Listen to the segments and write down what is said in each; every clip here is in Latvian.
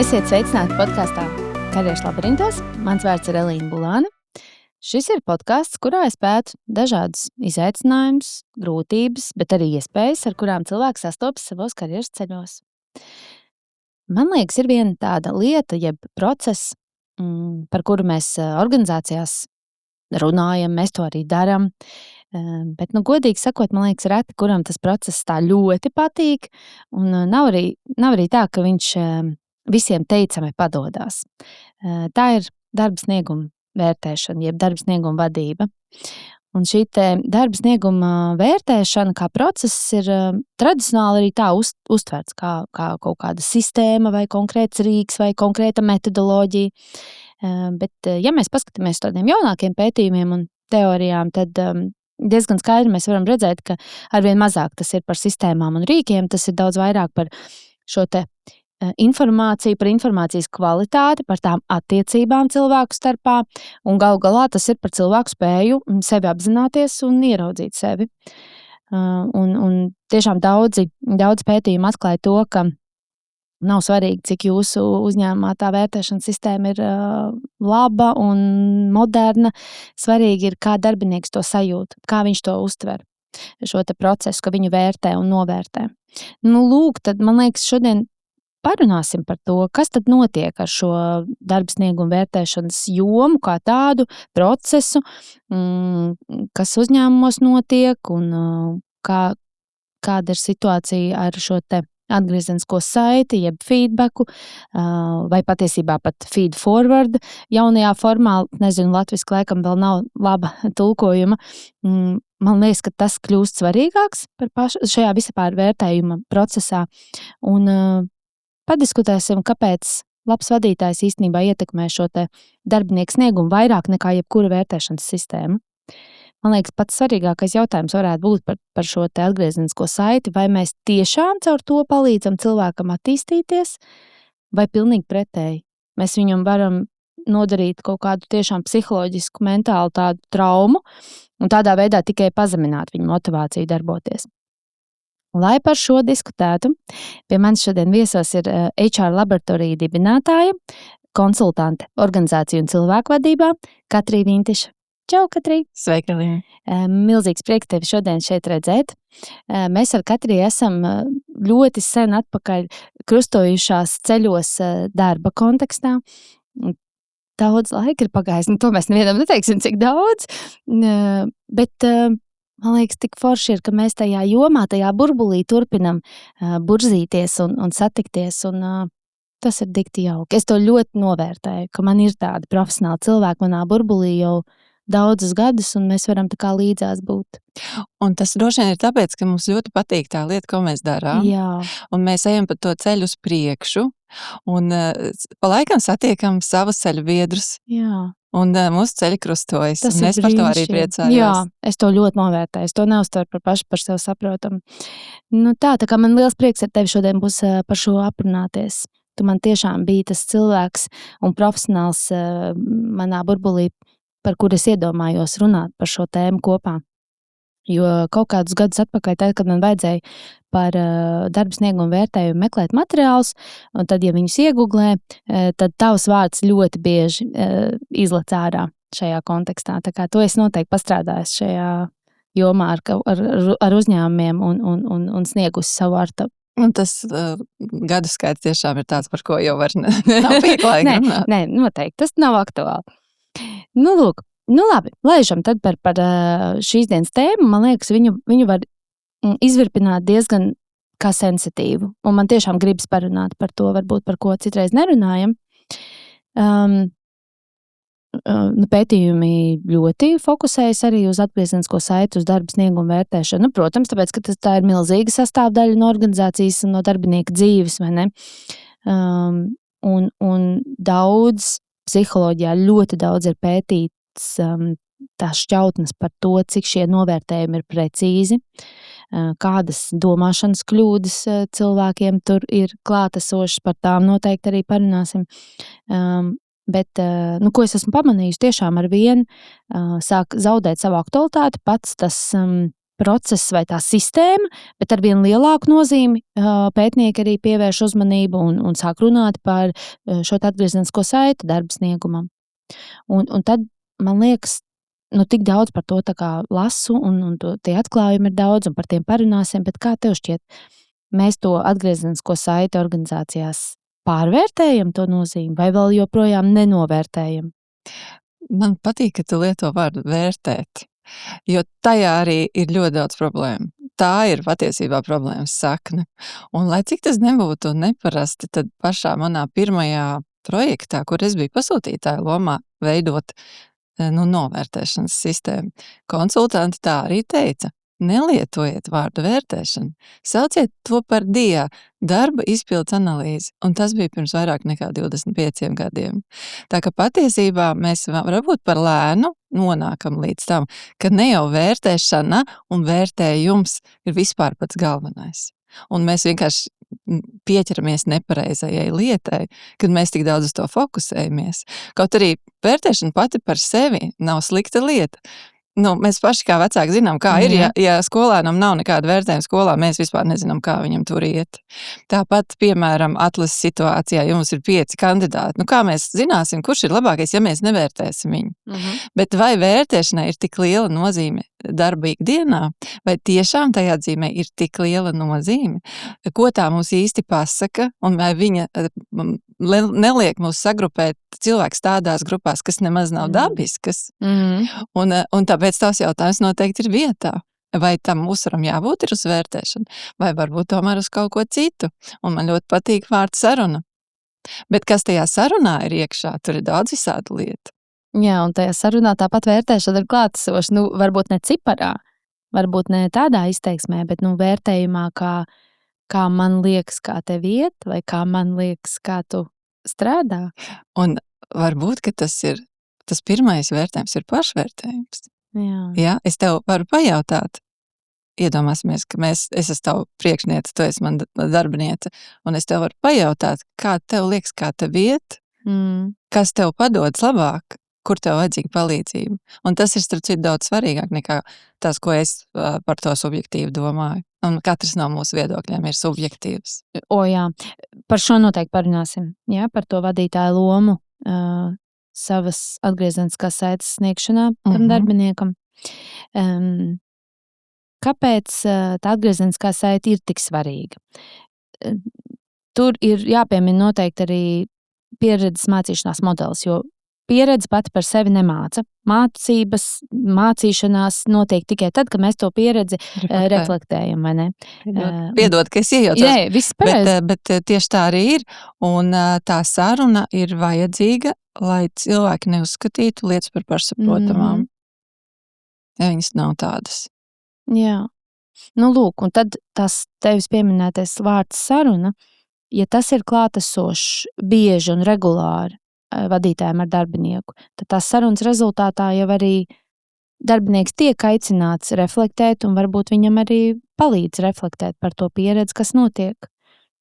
Esiet sveicināti podkastā Kariešu labirintos. Mans vārds ir Elīna Bulāne. Šis ir podkasts, kurā es pētu dažādus izaicinājumus, grūtības, bet arī iespējas, ar kurām cilvēks sastopas savos karjeras ceļos. Man liekas, ir viena tāda lieta, jeb process, par kuru mēs organizācijās runājam, mēs to arī darām. Bet, godīgi sakot, man liekas, reti, kuram tas process tā ļoti patīk, un nav arī tā, ka viņš visiem teicami padodās. Tā ir darba snieguma vērtēšana, jeb darba snieguma vadība. Un šī darba snieguma vērtēšana kā process ir tradicionāli arī tā uztverts kā kaut kāda sistēma vai konkrēts rīks vai konkrēta metodoloģija. Bet, ja mēs paskatāmies tādiem jaunākiem pētījumiem un teorijām, tad diezgan skaidri mēs varam redzēt, ka arvien mazāk tas ir par sistēmām un rīkiem, tas ir daudz vairāk par šo informāciju, par informācijas kvalitāti, par tām attiecībām cilvēku starpā, un galu galā tas ir par cilvēku spēju sevi apzināties un ieraudzīt sevi. Un tiešām daudz pētījumu atklāja to, ka nav svarīgi, cik jūsu uzņēmumā tā vērtēšanas sistēma ir laba un moderna. Svarīgi ir, kā darbinieks to sajūt, kā viņš to uztver, šo procesu, ka viņu vērtē un novērtē. Lūk, tad man liekas, šodien parunāsim par to, kas tad notiek ar šo darba snieguma vērtēšanas jomu kā tādu procesu, kas uzņēmumos notiek un kāda ir situācija ar šo atgriezenisko saiti, jeb feedbacku, vai patiesībā pat feed forward jaunajā formā, nezinu, latviski laikam vēl nav laba tulkojuma. Man liekas, ka tas kļūst svarīgāks šajā vispār vērtējuma procesā. Un padiskutēsim, kāpēc labs vadītājs īstenībā ietekmē šo darbinieku sniegumu vairāk nekā jebkura vērtēšanas sistēma. Man liekas, pats svarīgākais jautājums varētu būt par šo atgriezenisko saiti, vai mēs tiešām caur to palīdzam cilvēkam attīstīties, vai pilnīgi pretēji. Mēs viņam varam nodarīt kaut kādu tiešām psiholoģisku, mentālu tādu traumu un tādā veidā tikai pazemināt viņu motivāciju darboties. Lai par šo diskutētu, pie manis šodien viesos ir HR laboratorija dibinātāja, konsultante organizāciju un cilvēku vadībā Katrija Vintiša. Čau, Katrija! Sveika, Līna! Milzīgs prieks tevi šodien šeit redzēt. Mēs ar Katriju esam ļoti sen atpakaļ krustojušās ceļos darba kontekstā. Daudz laika ir pagājis, to mēs nevienam neteiksim, cik daudz, bet man liekas, tik forši ir, ka mēs tajā jomā, tajā burbulī turpinam burzīties un satikties, un tas ir dikti jauki. Es to ļoti novērtēju, ka man ir tādi profesionāli cilvēki manā burbulī jau daudzus gadus, un mēs varam tā kā līdzās būt. Un tas droši vien ir tāpēc, ka mums ļoti patīk tā lieta, ko mēs darām. Jā. Un mēs ejam pa to ceļu uz priekšu, un pa laikam satiekam savus ceļu biedrus. Jā. Un mūsu ceļi krustojas. Tas un es par to arī priecājos. Jā, es to ļoti novērtēju. Es to neuztveru par sevi saprotamu. Tā kā man liels prieks ar tevi šodien būs par šo aprunāties. Tu man tiešām biji tas cilvēks un profesionāls manā burbulī, par kur es iedomājos runāt par šo tēmu kopā. Jo kaut kādus gadus atpakaļ, tad, kad man vajadzēja par darba sniegumu vērtējumu meklēt materiālus, un tad, ja viņus iegooglē, tad tavs vārds ļoti bieži izlec ārā šajā kontekstā. Tā kā tu esi noteikti pastrādājis šajā jomā ar uzņēmumiem un sniegusi savu artavu. Un tas gadu skaits tiešām ir tāds, par ko jau var nav pieklājīgi runāt. Nē, noteikti, tas nav aktuāli. Lūk. Labi, laižam tad par šīs dienas tēmu. Man liekas, viņu var izvirpināt diezgan kā sensitīvu. Un man tiešām gribas parunāt par to, varbūt par ko citreiz nerunājam. Pētījumi ļoti fokusējas arī uz atgriezenisko saiti, uz darba sniegumu vērtēšanu. Protams, tāpēc, ka tā ir milzīga sastāvdaļa no organizācijas un no darbinieka dzīves, vai ne? Un daudz psiholoģijā ļoti daudz ir pētīts tās šķautnes par to, cik šie novērtējumi ir precīzi, kādas domāšanas kļūdas cilvēkiem tur ir klātesošas, par tām noteikti arī parunāsim. Bet, ko es esmu pamanījusi, tiešām ar vienu sāk zaudēt savu aktualitāti pats tas process vai tā sistēma, bet ar vien lielāku nozīmi pētnieki arī pievērš uzmanību un sāk runāt par šo atgriezenisko saiti darba sniegumam. Un tad, man liekas, tik daudz par to tā kā lasu, un tie atklājumi ir daudz, un par tiem parunāsim, bet kā tev šķiet, mēs to atgriezenisko saiti organizācijās pārvērtējam to nozīmi, vai vēl joprojām nenovērtējam? Man patīk, ka tu lieto vārdu vērtēt, jo tajā arī ir ļoti daudz problēmu. Tā ir patiesībā problēmas sakne. Un lai cik tas nebūtu neparasti, tad pašā manā pirmajā projektā, kur es biju pasūtītāja lomā, veidot novērtēšanas sistēmu, konsultanti tā arī teica: nelietojiet vārdu vērtēšanu, sauciet to par DIA, darba izpildes analīzi, un tas bija pirms vairāk nekā 25 gadiem. Tā ka patiesībā mēs varbūt par lēnu nonākam līdz tam, ka ne jau vērtēšana un vērtējums ir vispār pats galvenais. Un mēs vienkārši pieķeramies nepareizajai lietai, kad mēs tik daudz uz to fokusējamies. Kaut arī vērtēšana pati par sevi nav slikta lieta. Mēs paši kā vecāki zinām, kā ir, ja skolēnam nav nekāda vērtējuma skolā, mēs vispār nezinām, kā viņam tur iet. Tāpat, piemēram, atlases situācijā, ja mums ir 5 kandidāti, kā mēs zināsim, kurš ir labākais, ja mēs nevērtēsim viņu? Bet vai vērtēšanai ir tik liela nozīme darba ikdienā, vai tiešām tajā dzīmē ir tik liela nozīme, ko tā mums īsti pasaka, un vai viņa neliek mūs sagrupēt cilvēks tādās grupās, kas nemaz nav dabiskas. Un tāpēc tās jautājums noteikti ir vietā. Vai tam uzsvaram jābūt ir uz vērtēšanu, vai varbūt tomēr uz kaut ko citu. Un man ļoti patīk vārds saruna. Bet kas tajā sarunā ir iekšā, tur ir daudz visādu lietu. Jā, un tajā sarunā tāpat vērtēšana ir klātesoša. Varbūt ne ciparā, varbūt ne tādā izteiksmē, bet vērtējumā, kā man liekas, kā tev iet, vai kā man liekas, kā tu strādā. Un varbūt, ka tas pirmais vērtējums ir pašvērtējums. Jā, es tev varu pajautāt. Iedomāsimies, ka es esmu tavu priekšniece, tu esi man darbiniece, un es tev varu pajautāt, kā tev liekas, kā tev iet, kas tev padodas labāk, kur tev vajadzīga palīdzība. Un tas ir, starp citu, daudz svarīgāk nekā tas, ko es par to subjektīvi domāju. Un katrs no mūsu viedokļiem ir subjektīvs. Jā, par šo noteikti parunāsim. Jā, par to vadītāju lomu savas atgriezeniskās saites sniegšanā tam darbiniekam. Kāpēc tā atgriezeniskā saite ir tik svarīga? Tur ir jāpiemina noteikti arī pieredzes mācīšanās modelis, jo pieredze pati par sevi nemāca. Mācīšanās notiek tikai tad, kad mēs to pieredzi reflektējam, vai ne? Piedod, ka es iejaucos. Jā, viss pareizi. Bet tieši tā arī ir, un tā saruna ir vajadzīga, lai cilvēki neuzskatītu lietas par pašsaprotamām. Ja viņas nav tādas. Jā. Lūk, un tad tas tevis pieminētais vārds saruna, ja tas ir klātesošs bieži un regulāri vadītājiem ar darbinieku, tad tās sarunas rezultātā jau arī darbinieks tiek aicināts reflektēt un varbūt viņam arī palīdz reflektēt par to pieredzi, kas notiek.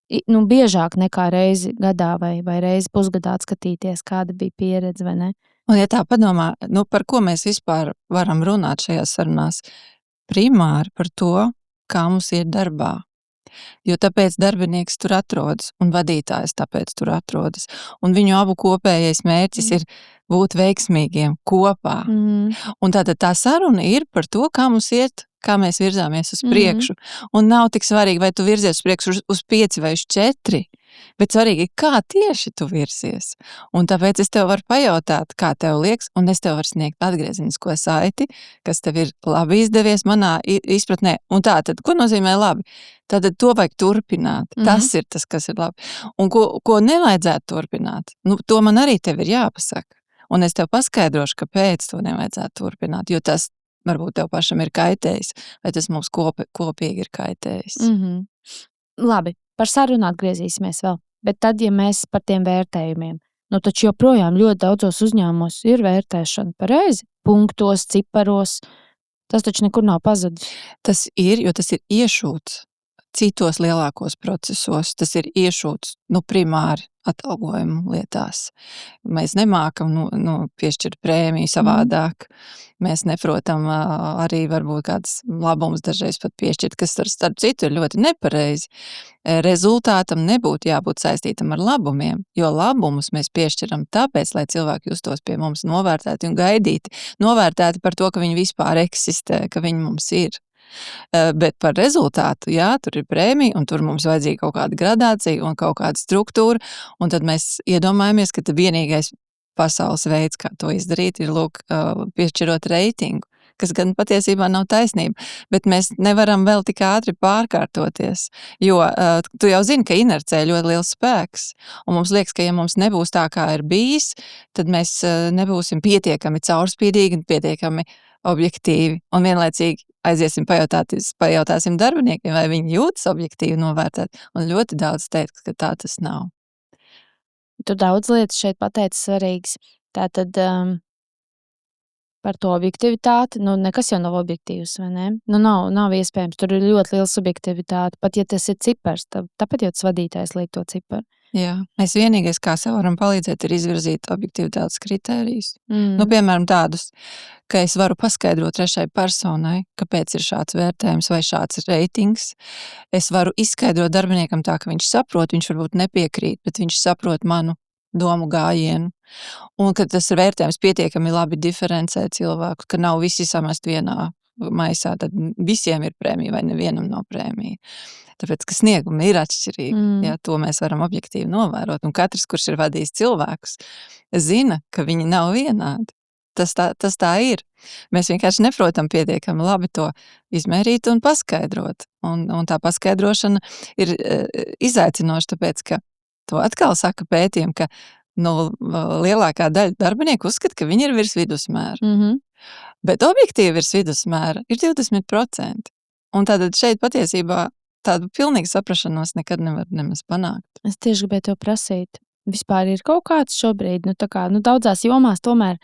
Biežāk nekā reizi gadā vai reizi pusgadā atskatīties, kāda bija pieredze, vai ne? Un ja tā padomā, par ko mēs vispār varam runāt šajās sarunās? Primāri par to, kā mums ir darbā. Jo tāpēc darbinieks tur atrodas un vadītājs tāpēc tur atrodas. Un viņu abu kopējais mērķis ir būt veiksmīgiem kopā. Un tātad tā saruna ir par to, kā mums iet, kā mēs virzāmies uz priekšu. Un nav tik svarīgi, vai tu virzies uz priekšu uz 5 vai uz 4, bet svarīgi, kā tieši tu virsies. Un tāpēc es tev varu pajautāt, kā tev liekas, un es tev varu sniegt atgriezenisko saiti, kas tev ir labi izdevies manā izpratnē. Un tā tad, ko nozīmē labi? Tātad to vajag turpināt. Tas ir tas, kas ir labi. Un ko nevajadzētu turpināt? To man arī tev ir jāpasaka. Un es tev paskaidrošu, kāpēc to nevajadzētu turpināt, jo tas varbūt tev pašam ir kaitējis, vai tas mums kopīgi ir kaitējis. Labi, par sarunu atgriezīsimies vēl. Bet tad, ja mēs par tiem vērtējumiem, taču joprojām ļoti daudzos uzņēmumos ir vērtēšana pareizi, punktos, ciparos, tas taču nekur nav pazudis. Tas ir, jo tas ir iešūts citos lielākos procesos. Tas ir iešūts, primāri atalgojumu lietās. Mēs nemākam piešķirt prēmiju savādāk. Mēs neprotam arī varbūt kāds labums dažreiz pat piešķirt, kas starp citu ir ļoti nepareizi. Rezultātam nebūtu jābūt saistītam ar labumiem, jo labumus mēs piešķiram tāpēc, lai cilvēki justos pie mums novērtēti un gaidīti. Novērtēti par to, ka viņi vispār eksistē, ka viņi mums ir. Bet par rezultātu, jā, tur ir prēmija, un tur mums vajadzīga kaut kāda gradācija un kaut kāda struktūra, un tad mēs iedomājamies, ka vienīgais pasaules veids, kā to izdarīt, ir piešķirot reitingu, kas gan patiesībā nav taisnība, bet mēs nevaram vēl tik ātri pārkārtoties, jo tu jau zini, ka inercē ļoti liels spēks, un mums liekas, ka ja mums nebūs tā, kā ir bijis, tad mēs nebūsim pietiekami caurspīdīgi un pietiekami objektīvi, un vienlaicīgi aiziesim pajautāsim darbiniekiem, vai viņi jūtas objektīvi novērtēt, un ļoti daudz teikt, ka tā tas nav. Tu daudz lietas šeit pateici svarīgas. Tātad par to objektivitāti, nekas jau nav objektīvs, vai ne? Nav iespējams, tur ir ļoti liela subjektivitāte, pat ja tas ir cipars, tāpat jau tas vadītājs liek to ciparu. Jā, mēs vienīgais, kā sev varam palīdzēt, ir izvirzīt objektivitātes kritērijus. Piemēram, tādus, ka es varu paskaidrot trešai personai, kāpēc ir šāds vērtējums vai šāds reitings. Es varu izskaidrot darbiniekam tā, ka viņš saprot, viņš varbūt nepiekrīt, bet viņš saprot manu domu gājienu. Un ka tas vērtējums pietiekami labi diferencē cilvēku, ka nav visi samest vienā maisā, tad visiem ir prēmija vai nevienam nav prēmija. Tāpēc, ka sniegumi ir atšķirīgi. Jā, to mēs varam objektīvi novērot. Un katrs, kurš ir vadījis cilvēkus, zina, ka viņi nav vienādi. Tas tā ir. Mēs vienkārši neprotam pietiekami labi to izmērīt un paskaidrot. Un tā paskaidrošana ir izaicinoša, tāpēc, ka to atkal saka pētījumi, ka lielākā daļa darbinieku uzskata, ka viņi ir virs vidusmēra. Bet objektīvi virs vidusmēra ir 20%. Un tātad šeit patiesībā tādu pilnīgu saprašanos nekad nevar nemaz panākt. Es tieši gribēju tev prasīt. Vispār ir kaut kāds šobrīd, daudzās jomās tomēr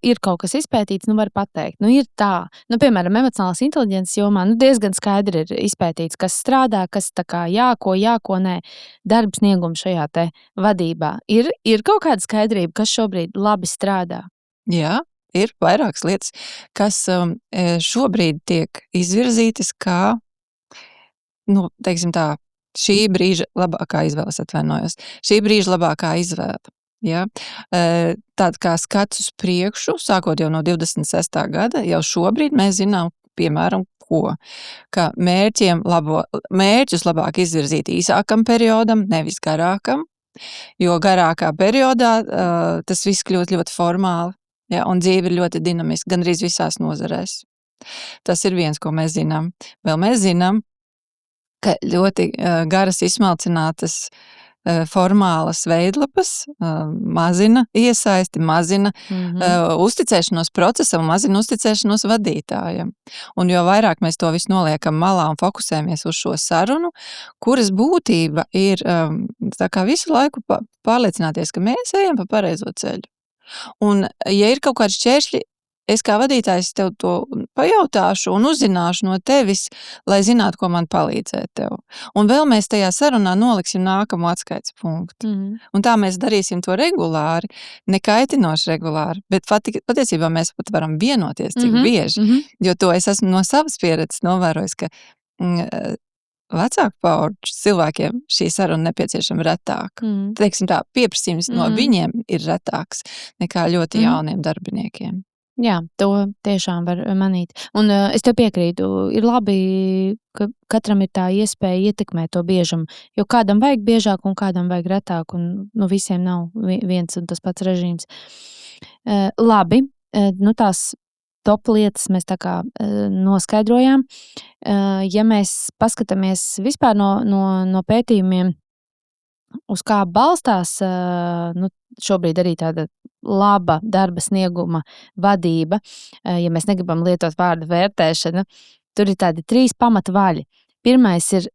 ir kaut kas izpētīts, var pateikt. Ir tā. Piemēram, emocionālās inteliģences jomā diezgan skaidri ir izpētīts, kas strādā, kas ko nē. Darba sniegums šajā te vadībā. Ir kaut kāda skaidrība, kas šobrīd labi strādā? Jā, ir vairākas lietas, kas šobrīd tiek izvirzītas kā teiksim tā, šī brīža labākā izvēle, atvainojos. Šī brīža labākā izvēle. Ja? Tāda kā skats uz priekšu, sākot jau no 26. gada, jau šobrīd mēs zinām, piemēram, ka mērķus labāk izvirzīt īsākam periodam, nevis garākam, jo garākā periodā tas viss kļūt ļoti formāli, ja? Un dzīve ir ļoti dinamiska, gandrīz visās nozarēs. Tas ir viens, ko mēs zinām. Vēl mēs zinām, ka ļoti garas izsmalcinātas formālas veidlapas mazina iesaisti, mazina uzticēšanos procesam, mazina uzticēšanos vadītājam. Un jo vairāk mēs to visu noliekam malā un fokusējamies uz šo sarunu, kuras būtība ir tā kā visu laiku pārliecināties, ka mēs ejam pa pareizo ceļu. Un ja ir kaut kādi šķēršļi, es kā vadītājs tev to pajautāšu un uzzināšu no tevis, lai zinātu, ko man palīdzēt tev. Un vēl mēs tajā sarunā noliksim nākamo atskaites punktu. Un tā mēs darīsim to regulāri, nekaitinoši regulāri, bet patiesībā mēs pat varam vienoties, cik bieži. Jo to es esmu no savas pieredzes novērojis, ka vecāku paudžu cilvēkiem šī saruna nepieciešama retāk. Teiksim tā, pieprasījums no viņiem ir retāks nekā ļoti jauniem darbiniekiem. Jā, to tiešām var manīt. Un es tev piekrītu, ir labi, ka katram ir tā iespēja ietekmēt to biežumu, jo kādam vajag biežāk un kādam vajag retāk, un visiem nav viens un tas pats režīms. Labi, tās top lietas mēs tā kā noskaidrojām. Ja mēs paskatāmies vispār no pētījumiem, uz kā balstās šobrīd arī tāda laba darba snieguma vadība, ja mēs negribam lietot vārdu vērtēšana, tur ir tādi 3 pamatvaļi. Pirmais ir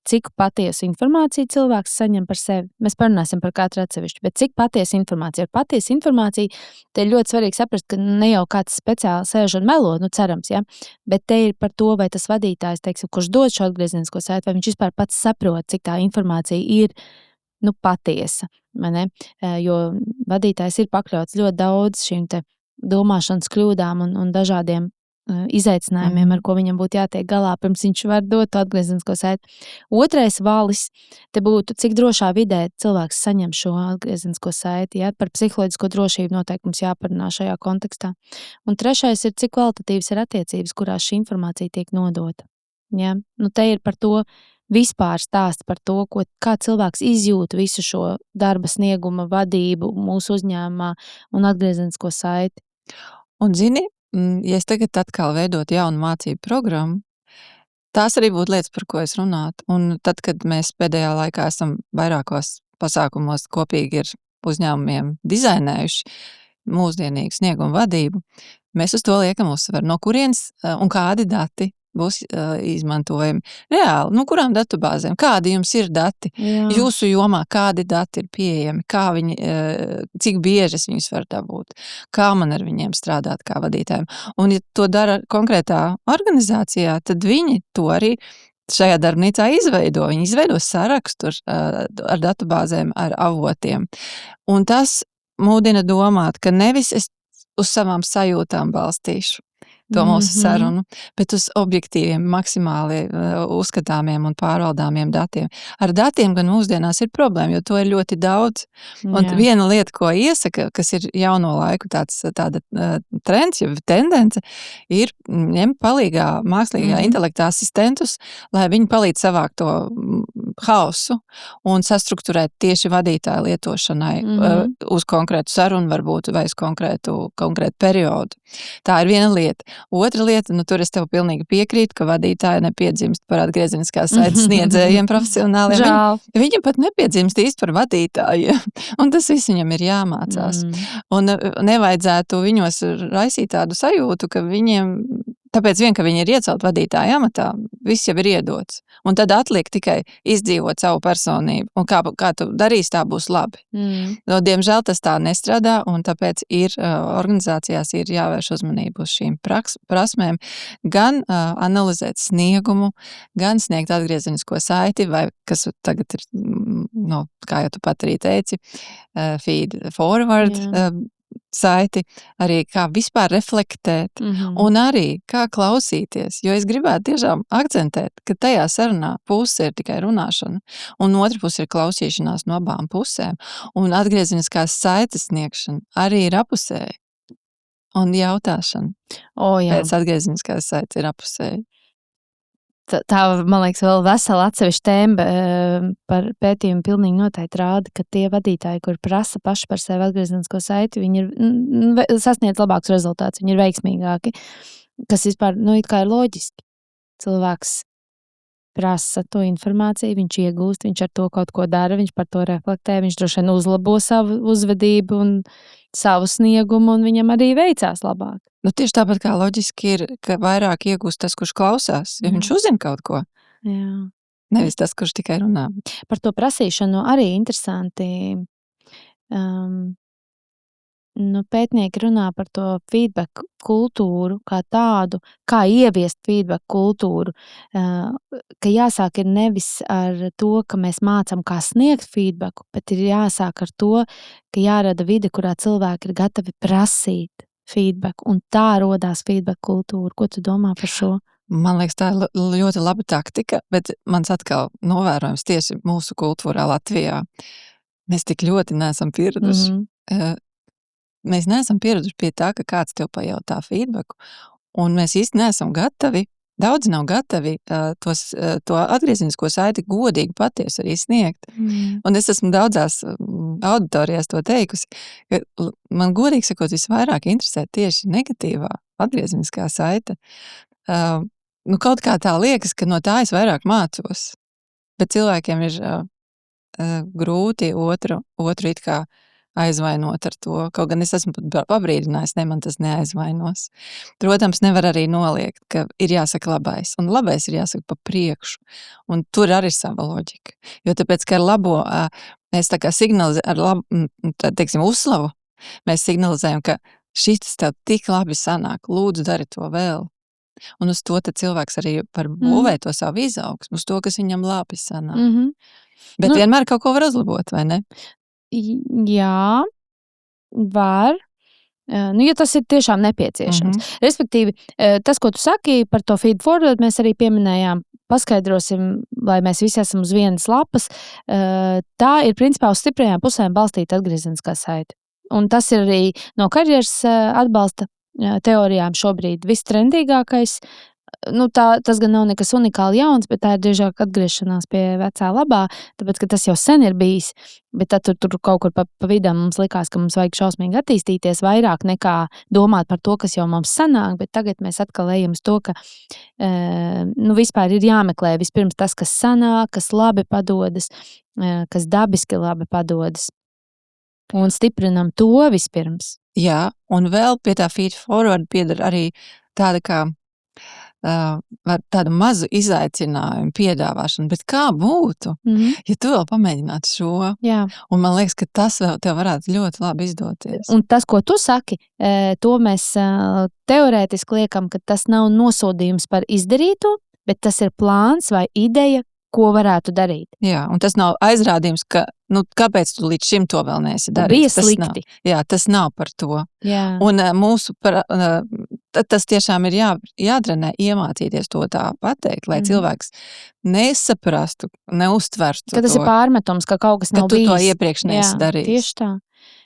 cik patiesu informāciju cilvēks saņem par sevi. Mēs parunāsim par katru atsevišķu, bet cik patiesa informācija. Ar patiesu informāciju te ir ļoti svarīgi saprast, ka ne jau kāds speciāli sēž un melo, cerams, ja? Bet te ir par to, vai tas vadītājs, teiksim, kurš dod šo atgriezenisko saiti, vai viņš vispār pats saprot, cik tā informācija ir patiesa. Jo vadītājs ir pakļauts ļoti daudz šīm te domāšanas kļūdām un dažādiem izaicinājumiem, ar ko viņam būtu jātiek galā, pirms viņš var dot atgriezenisko saiti. Otrais valis te būtu, cik drošā vidē cilvēks saņem šo atgriezenisko saiti. Ja? Par psiholoģisko drošību noteikti mums jāparunā šajā kontekstā. Un trešais ir, cik kvalitatīvas ir attiecības, kurās šī informācija tiek nodota. Ja? Te ir par to vispār stāsts par to, kā cilvēks izjūt visu šo darba snieguma vadību mūsu uzņēmumā un atgriezenisko saiti. Un zini, ja es tagad atkal veidot jaunu mācību programmu, tās arī būtu lietas, par ko es runātu. Un tad, kad mēs pēdējā laikā esam vairākos pasākumos kopīgi ar uzņēmumiem dizainējuši mūsdienīgu sniegumu vadību, mēs uz to liekam uzsveru, no kurienes un kādi dati būs izmantojami. Reāli, kurām datubāzēm, kādi jums ir dati? Jā. Jūsu jomā, kādi dati ir pieejami, kā viņi, cik bieži viņus var dabūt, kā man ar viņiem strādāt kā vadītājiem. Un, ja to dara konkrētā organizācijā, tad viņi to arī šajā darbnīcā izveido. Viņi izveido sarakstu ar datubāzēm, ar avotiem. Un tas mudina domāt, ka nevis es uz savām sajūtām balstīšu to mūsu sarunu, bet uz objektīviem, maksimāli uzskatāmiem un pārvaldāmiem datiem. Ar datiem gan mūsdienās ir problēma, jo to ir ļoti daudz. Un viena lieta, ko iesaka, kas ir jauno laiku tāda trends, jau tendence, ir ņemt palīgā mākslīgā intelekta asistentus, lai viņi palīdz savākt to hausu un sastrukturēt tieši vadītāju lietošanai uz konkrētu sarunu varbūt vai uz konkrētu periodu. Tā ir viena lieta. Otra lieta, tur es tev pilnīgi piekrītu, ka vadītāji nepiedzimst par atgriezeniskās saites sniedzējiem profesionāliem. Viņi pat nepiedzimst īsti par vadītājiem. Un tas viss viņam ir jāmācās. Un nevajadzētu viņos raisīt tādu sajūtu, ka viņiem, tāpēc ka viņi ir iecelt vadītāja amatā, viss jau ir iedots. Un tad atliek tikai izdzīvot savu personību. Un kā tu darīsi, tā būs labi. Diemžēl tas tā nestrādā, un tāpēc organizācijās ir jāvērš uzmanību uz šīm prasmēm. Gan analizēt sniegumu, gan sniegt atgriezenisko saiti, vai kas tagad ir, kā jau tu pat arī teici, feed forward saiti, arī kā vispār reflektēt un arī kā klausīties, jo es gribētu tiešām akcentēt, ka tajā sarunā puse ir tikai runāšana un otra puse ir klausīšanās no abām pusēm un atgriezeniskās saites sniegšana arī ir apusēja un jautāšana pēc atgriezeniskās saites ir apusēja. Tā, man liekas, vēl vesela atsevišķa tēma par pētījumu pilnīgi noteikti rāda, ka tie vadītāji, kuri prasa paši par sevi atgriezenisko saiti, viņi ir sasniedz labākus rezultātus, viņi ir veiksmīgāki, kas vispār, it kā ir loģiski. Cilvēks prasa to informāciju, viņš iegūst, viņš ar to kaut ko dara, viņš par to reflektē, viņš droši vien uzlabo savu uzvedību un savu sniegumu, un viņam arī veicās labāk. Tieši tāpat kā loģiski ir, ka vairāk iegūst tas, kurš klausās, jo viņš uzzina kaut ko. Jā. Nevis tas, kurš tikai runā. Par to prasīšanu arī interesanti. Pētnieki runā par to feedback kultūru kā tādu, kā ieviest feedback kultūru, ka jāsāk ir nevis ar to, ka mēs mācam, kā sniegt feedbacku, bet ir jāsāk ar to, ka jārada vide, kurā cilvēki ir gatavi prasīt feedback, un tā rodās feedback kultūra. Ko tu domā par šo? Man liekas, tā ir ļoti laba taktika, bet mans atkal novērojums tieši mūsu kultūrā Latvijā. Mēs tik ļoti neesam pieraduši. Mēs neesam pieraduši pie tā, ka kāds tev pajautā feedbacku, un mēs īsti neesam gatavi, daudzi nav gatavi to atgriezenisko saiti godīgi patiesi arī sniegt. Un es esmu daudzās auditorijās to teikusi, ka man godīgi sakot visvairāk interesē tieši negatīvā atgriezeniskā saite. Kaut kā tā liekas, ka no tā es vairāk mācos, bet cilvēkiem ir grūti otru it kā aizvainot ar to. Kaut gan es esmu pabrīdinājis, man tas neaizvainos. Protams, nevar arī noliegt, ka ir jāsaka labais. Un labais ir jāsaka pa priekšu. Un tur arī ir sava loģika. Jo tāpēc, ka ar labo mēs tā kā signalizējam, uzslavu, mēs signalizējam, ka šis tev tik labi sanāk, lūdzu dari to vēl. Un uz to cilvēks arī var būvēt to savu izaugsmu, uz to, kas viņam labi sanāk. Bet vienmēr kaut ko var uzlabot, vai ne? Jā, var. Ja tas ir tiešām nepieciešams. Respektīvi, tas, ko tu saki par to feed forward, mēs arī pieminējām, paskaidrosim, lai mēs visi esam uz vienas lapas. Tā ir principā uz stiprajām pusēm balstīta atgriezeniskā saite. Un tas ir arī no karjeras atbalsta teorijām šobrīd vistrendīgākais. Tas gan nav nekas unikāli jauns, bet tā ir drīzāk atgriešanās pie vecā labā, tāpēc, ka tas jau sen ir bijis, bet tad tur kaut kur pa vidam mums likās, ka mums vajag šausmīgi attīstīties vairāk nekā domāt par to, kas jau mums sanāk, bet tagad mēs atkal ejam uz to, ka vispār ir jāmeklē vispirms tas, kas sanāk, kas labi padodas, kas dabiski labi padodas. Un stiprinam to vispirms. Jā, un vēl pie tā feed forward pieder arī tāda kā tādu mazu izaicinājumu piedāvāšanu, bet kā būtu, ja tu vēl pamēģinātu šo? Jā. Un man liekas, ka tas vēl tev varētu ļoti labi izdoties. Un tas, ko tu saki, to mēs teorētiski liekam, ka tas nav nosodījums par izdarīto, bet tas ir plāns vai ideja, ko varētu darīt. Jā, un tas nav aizrādījums, ka, kāpēc tu līdz šim to vēl neesi darījis. Bija slikti. Tas nav par to. Jā. Un tas tiešām ir jādrenē, iemācīties to tā pateikt, lai cilvēks nesaprastu, neuztvertu ka tas ir pārmetums, ka kaut kas nav bijis. Ka tu to iepriekš neesi darījis. Tieši tā.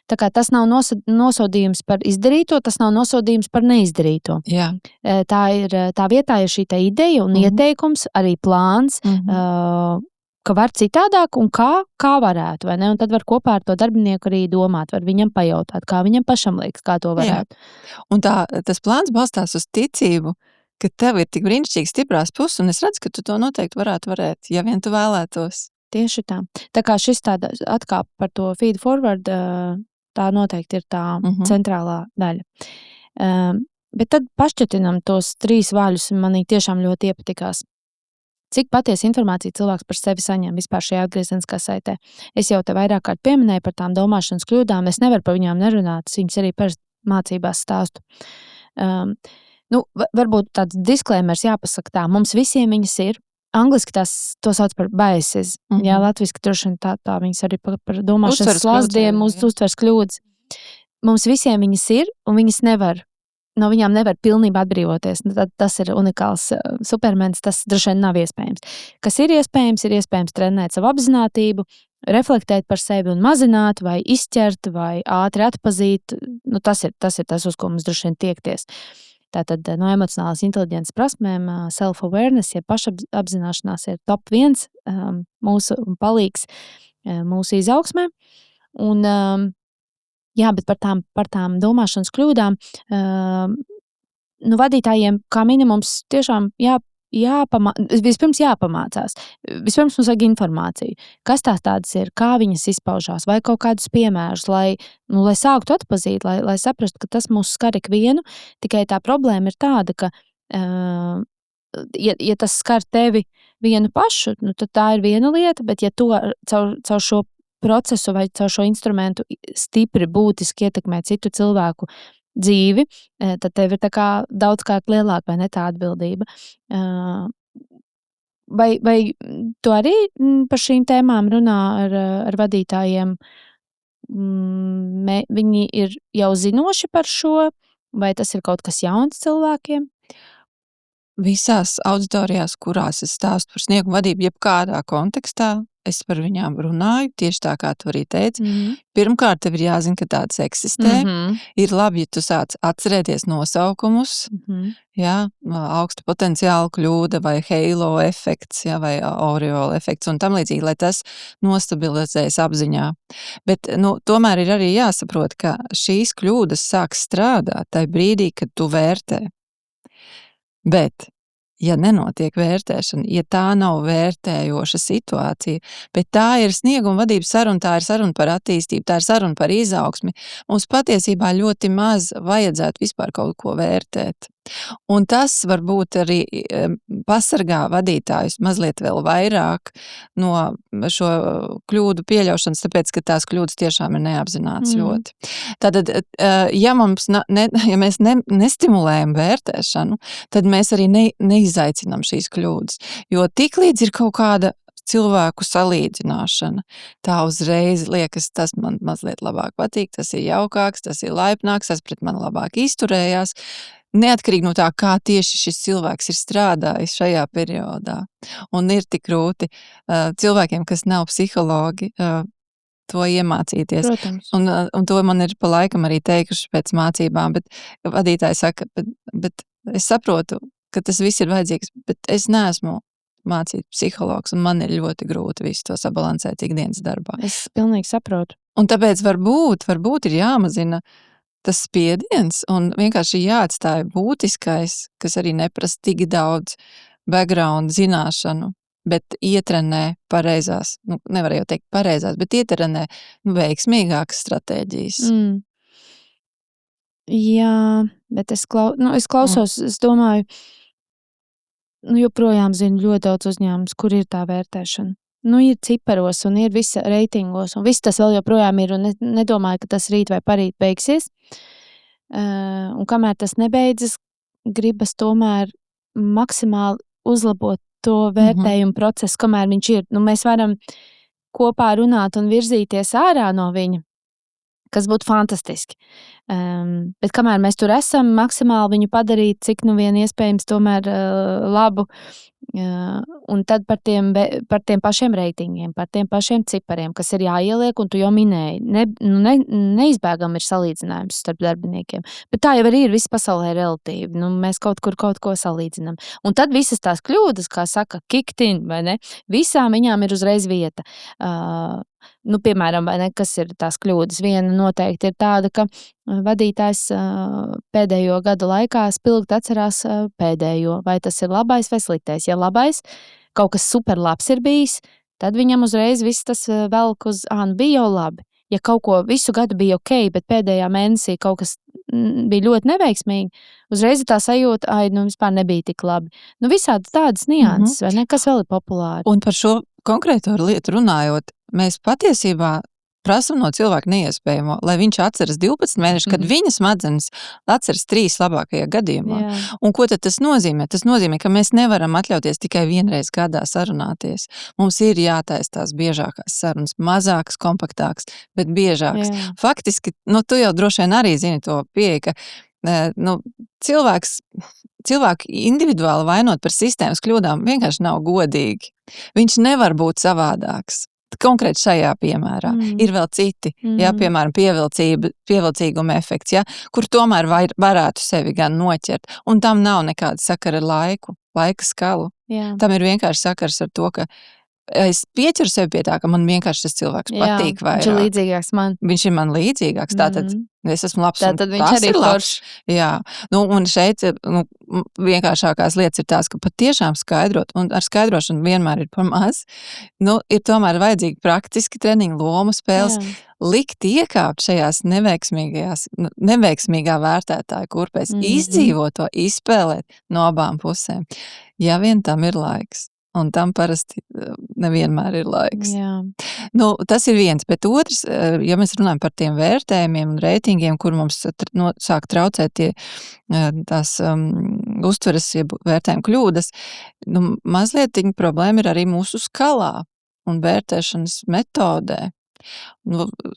Tā kā tas nav nosodījums par izdarīto, tas nav nosodījums par neizdarīto. Jā. Tā vietā ir šī ideja un ieteikums, arī plāns, ka var citādāk un kā varētu, vai ne? Un tad var kopā ar to darbinieku arī domāt, var viņam pajautāt, kā viņam pašam liekas, kā to varētu. Jā. Un tas plāns balstās uz ticību, ka tev ir tik brīnišķīgi stiprās puses, un es redzu, ka tu to noteikti varētu, ja vien tu vēlētos. Tieši tā. Tā kā šis tāda atkāpe par to feed forward, tā noteikti ir tā centrālā daļa. Bet tad pašķetinam tos 3 vāļus, manī tiešām ļoti iepatikās. Cik patiesa informācija cilvēks par sevi saņem vispār šajā atgriezeniskā saitē. Es jau te vairāk kārt pieminēju par tām domāšanas kļūdām, es nevaru par viņām nerunāt, viņas arī parasti mācībās stāstu. Varbūt tāds disclaimers jāpasaka tā, mums visiem viņas ir. Angliski to sauc par biases. Jā, latviski droši vien tā viņas arī par domāšanas slazdiem, uztvers kļūdas. Mums visiem viņas ir, un viņas no viņām nevar pilnībā atbrīvoties. Tas ir unikāls supermens, tas droši vien nav iespējams. Kas ir iespējams trenēt savu apzinātību, reflektēt par sevi un mazināt, vai izķert, vai ātri atpazīt. Tas ir tas, uz ko mums droši vien tiekties. Tātad no emocionālās inteliģences prasmēm self-awareness, ja pašapzināšanās ir top 1 mūsu palīgs mūsu izaugsmē. Un, bet par tām domāšanas kļūdām vadītājiem kā minimums tiešām vispirms jāpamācās. Vispirms mums vajag informāciju. Kas tās tādas ir, kā viņas izpaužās, vai kaut kādus piemērus, lai sāktu atpazīt, lai saprastu, ka tas mūs skar ikvienu. Tikai tā problēma ir tāda, ka, ja tas skar tevi vienu pašu, tad tā ir viena lieta, bet ja to caur šo procesu vai caur šo instrumentu stipri būtiski ietekmē citu cilvēku dzīvi, tad tev ir tā kā daudzkārt lielāka vai ne tā atbildība. Vai tu arī par šīm tēmām runā ar vadītājiem? Viņi ir jau zinoši par šo, vai tas ir kaut kas jauns cilvēkiem? Visās auditorijās, kurās es stāstu par sniegumu vadību, jebkādā kontekstā, es par viņām runāju, tieši tā kā tu arī teici. Pirmkārt, tev ir jāzina, ka tādas eksistē. Ir labi, ja tu sāc atcerēties nosaukumus, augsta potenciāla kļūda vai halo efekts, vai aureola efekts un tam līdzīgi, lai tas nostabilizējas apziņā. Bet tomēr ir arī jāsaprot, ka šīs kļūdas sāk strādāt tajā brīdī, kad tu vērtē. Bet, ja nenotiek vērtēšana, ja tā nav vērtējoša situācija, bet tā ir snieguma vadības saruna, tā ir saruna par attīstību, tā ir saruna par izaugsmi, mums patiesībā ļoti maz vajadzētu vispār kaut ko vērtēt. Un tas varbūt arī pasargā vadītājus mazliet vēl vairāk no šo kļūdu pieļaušanas, tāpēc, ka tās kļūdas tiešām ir neapzinātas ļoti. Tātad, ja mēs nestimulējam vērtēšanu, tad mēs arī neizaicinām šīs kļūdas, jo tiklīdz ir kaut kāda cilvēku salīdzināšana, tā uzreiz liekas, tas man mazliet labāk patīk, tas ir jaukāks, tas ir laipnāks, tas pret mani labāk izturējās, neatkarīgi no tā, kā tieši šis cilvēks ir strādājis šajā periodā. Un ir tik grūti cilvēkiem, kas nav psihologi, to iemācīties. Protams. Un to man ir pa laikam arī teikuši pēc mācībām, bet vadītāji saka, bet es saprotu, ka tas viss ir vajadzīgs, bet es neesmu mācīt psihologs, un man ir ļoti grūti visu to sabalansēt ikdienas darbā. Es pilnīgi saprotu. Un tāpēc varbūt ir jāmazina tas spiediens un vienkārši jāatstāja būtiskais, kas arī neprasa tik daudz background zināšanu, bet ietrenē pareizās, nevar jau teikt pareizās, bet ietrenē veiksmīgākas stratēģijas. Jā, bet es klausos, es domāju, joprojām zinu ļoti daudz uzņēmumus, kur ir tā vērtēšana. Ir ciparos un ir visa reitingos, un viss tas vēl joprojām ir, un nedomāju, ka tas rīt vai parīt beigsies. Un kamēr tas nebeidzas, gribas tomēr maksimāli uzlabot to vērtējumu procesu, kamēr viņš ir. Mēs varam kopā runāt un virzīties ārā no viņa, kas būtu fantastiski. Bet kamēr mēs tur esam, maksimāli viņu padarīt, cik vien iespējams tomēr labu. Un tad par tiem pašiem reitingiem, par tiem pašiem cipariem, kas ir jāieliek, un tu jau minēji, neizbēgami ir salīdzinājums starp darbiniekiem. Bet tā jau arī ir, viss pasaulē relatīvi. Mēs kaut ko salīdzinām. Un tad visas tās kļūdas, kā saka, kicked in, vai ne? Visām viņām ir uzreiz vieta. Piemēram, vai ne, kas ir tās kļūdas? Viena noteikti ir tāda, ka vadītājs pēdējo gadu laikā spilgti atcerās pēdējo, vai tas ir labais vai sliktais. Ja labais, kaut kas super labs ir bijis, tad viņam uzreiz viss tas velk uz, bija jau labi. Ja kaut ko visu gadu bija ok, bet pēdējā mēnesī kaut kas bija ļoti neveiksmīgi, uzreiz ir tā sajūta, vispār nebija tik labi. Visādi tādas nianses, vai ne? Kas vēl ir populāri? Un par šo konkrēto lietu runājot, mēs patiesībā prasam no cilvēka neiespējamo, lai viņš atceras 12 mēnešus, kad viņa smadzenes atceras 3 labākajā gadījumā. Jā. Un ko tad tas nozīmē? Tas nozīmē, ka mēs nevaram atļauties tikai vienreiz gadā sarunāties. Mums ir jātaisa tās biežākās sarunas, mazākas, kompaktākas, bet biežākas. Jā. Faktiski, tu jau droši vien arī zini to pieeja, ka cilvēku individuāli vainot par sistēmas kļūdām vienkārši nav godīgi. Viņš nevar būt savādāks. Konkrēti šajā piemērā. Ir vēl citi, piemēram, pievilcīguma efekts, kur tomēr varētu sevi gan noķert. Un tam nav nekāda sakara ar laika skalu. Jā. Tam ir vienkārši sakars ar to, ka es pieķeru sevi pie tā, ka man vienkārši tas cilvēks patīk vairāk. Viņš ir līdzīgāks man. Viņš ir man līdzīgāks, tātad es esmu labs. Tātad viņš arī ir labs. Jā, un šeit vienkāršākās lietas ir tās, ka patiešām skaidrot, un ar skaidrošanu vienmēr ir par maz, ir tomēr vajadzīgi praktiski treniņu lomu spēles, likt iekāpt šajās neveiksmīgā vērtētāja kurpēs, izdzīvot to, izspēlēt no abām pusēm, ja vien tam ir laiks. Un tam parasti nevienmēr ir laiks. Jā. Tas ir viens, bet otrs, ja mēs runājam par tiem vērtējumiem un reitingiem, kur mums sāk traucēt tās uztveres vērtējuma kļūdas, mazliet problēma ir arī mūsu skalā un vērtēšanas metodē.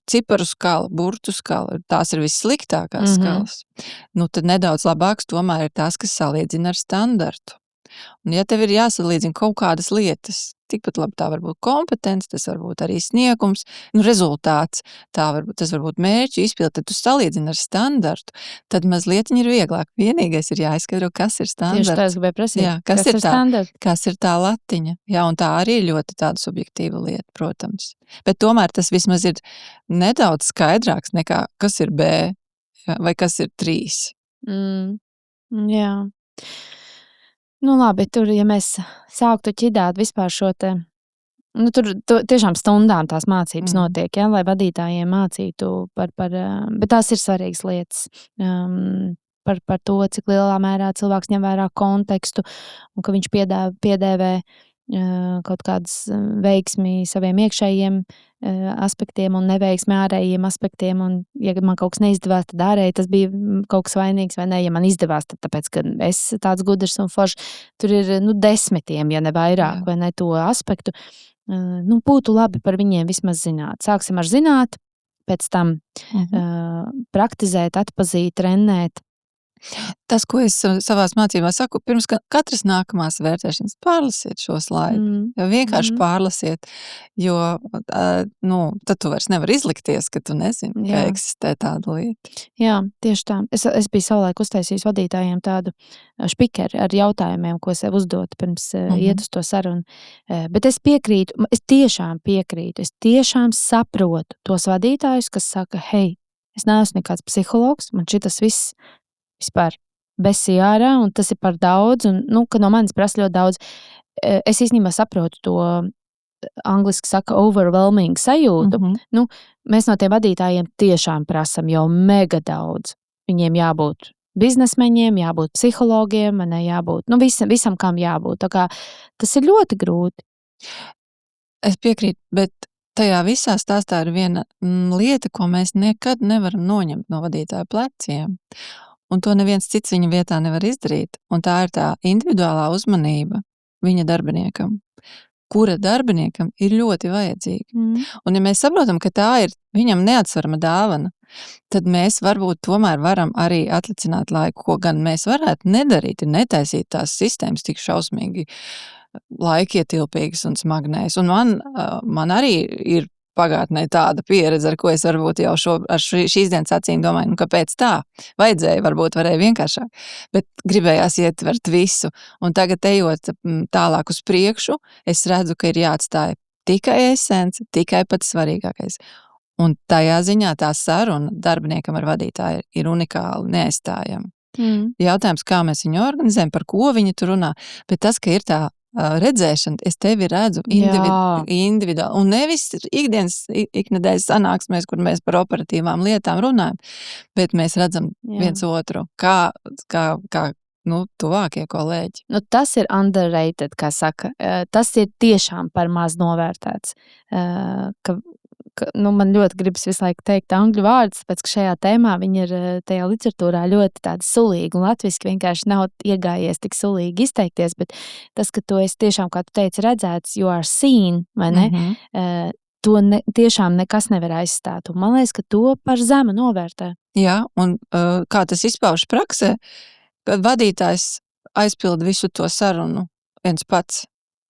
Ciparu skala, burtu skala, tās ir vissliktākās skalas. Tad nedaudz labāks tomēr ir tās, kas salīdzina ar standartu. Un ja tev ir jāsalīdzina kaut kādas lietas, tikpat labi tā var būt kompetence, tas var būt arī sniegums, rezultāts, tas var būt mērķu izpilde, tad tu salīdzini ar standartu, tad mazliet ir vieglāk. Vienīgais ir jāizskaidro, kas ir standarts. Tieši tā es gribēju prasīt. Jā, kas ir tā latiņa. Jā, un tā arī ir ļoti tāda subjektīva lieta, protams. Bet tomēr tas vismaz ir nedaudz skaidrāks nekā, kas ir B vai kas ir 3. Jā. Nu, labi, tur, ja mēs sāktu ķidāt vispār šo te, nu, tur tiešām stundām tās mācības notiek, ja, lai vadītājiem mācītu bet tās ir svarīgas lietas. Par to, cik lielā mērā cilvēks ņem vērā kontekstu un ka viņš piedēvē kaut kādas veiksmi saviem iekšējiem aspektiem un neveiksmi ārējiem aspektiem. Un, ja man kaut kas neizdevās, tad ārēji tas bija kaut kas vainīgs, vai ne? Ja man izdevās, tad tāpēc, ka es tāds gudrs un foršs, tur ir desmitiem, ja ne vairāk, vai ne, to aspektu. Būtu labi par viņiem vismaz zināt. Sāksim ar zināt, pēc tam praktizēt, atpazīt, trenēt. Tas, ko es savās mācībās saku, pirms katras nākamās vērtēšanas pārlasiet šo slaidu. Jo vienkārši pārlasiet, jo tad tu vairs nevar izlikties, ka tu nezini, ka eksistē tāda lieta. Jā, tieši tā. Es biju savulaik uztaisījis vadītājiem tādu špikeri ar jautājumiem, ko sev uzdot pirms iet uz to sarunu. Bet es piekrītu, es tiešām saprotu tos vadītājus, kas saka, hei, es neesmu nekāds psihologs, man šitas viss vispār besī ārā, un tas ir par daudz, un, ka no manis prasa ļoti daudz. Es īstenībā saprotu to, angliski saka, overwhelming sajūtu. Mēs no tiem vadītājiem tiešām prasam jau mega daudz. Viņiem jābūt biznesmeņiem, jābūt psihologiem, jābūt, visam, kam jābūt. Tā kā tas ir ļoti grūti. Es piekrītu, bet tajā visā stāstā ir viena lieta, ko mēs nekad nevaram noņemt no vadītāja pleciem. Un to neviens cits viņa vietā nevar izdarīt. Un tā ir tā individuālā uzmanība viņa darbiniekam, kura darbiniekam ir ļoti vajadzīga. Un ja mēs saprotam, ka tā ir viņam neatsvarama dāvana, tad mēs varbūt tomēr varam arī atlicināt laiku, ko gan mēs varētu nedarīt, ir netaisīt tās sistēmas tik šausmīgi laikietilpīgas un smagnējas. Un man arī ir pagātnē tāda pieredze, ar ko es varbūt jau ar šīs dienas acīm domāju, kāpēc tā? Varēja vienkāršāk, bet gribējās ietvert visu. Un tagad ejot tālāk uz priekšu, es redzu, ka ir jāatstāj tikai esence, tikai pats svarīgākais. Un tajā ziņā tā saruna darbiniekam ar vadītāju ir unikāli, neaizstājama. Jautājums, kā mēs viņu organizējam, par ko viņi tur runā, bet tas, ka ir tā redzēšana, es tevi redzu individuāli, un nevis iknedēļas sanāksmēs, kur mēs par operatīvām lietām runājam, bet mēs redzam viens otru, kā tuvākie kolēģi. Tas ir underrated, kā saka. Tas ir tiešām par maz novērtēts. Man ļoti gribas visu laiku teikt angļu vārdus, tāpēc, ka šajā tēmā viņi ir tajā literatūrā ļoti tādi sulīgi, un latviski vienkārši nav iegājies tik sulīgi izteikties, bet tas, ka tu esi tiešām, kā tu teici, redzēts, you are seen, vai ne? To tiešām nekas nevar aizstāt, un man liekas, ka to par zemu novērtē. Jā, un kā tas izpaužas praksē, kad vadītājs aizpild visu to sarunu viens pats,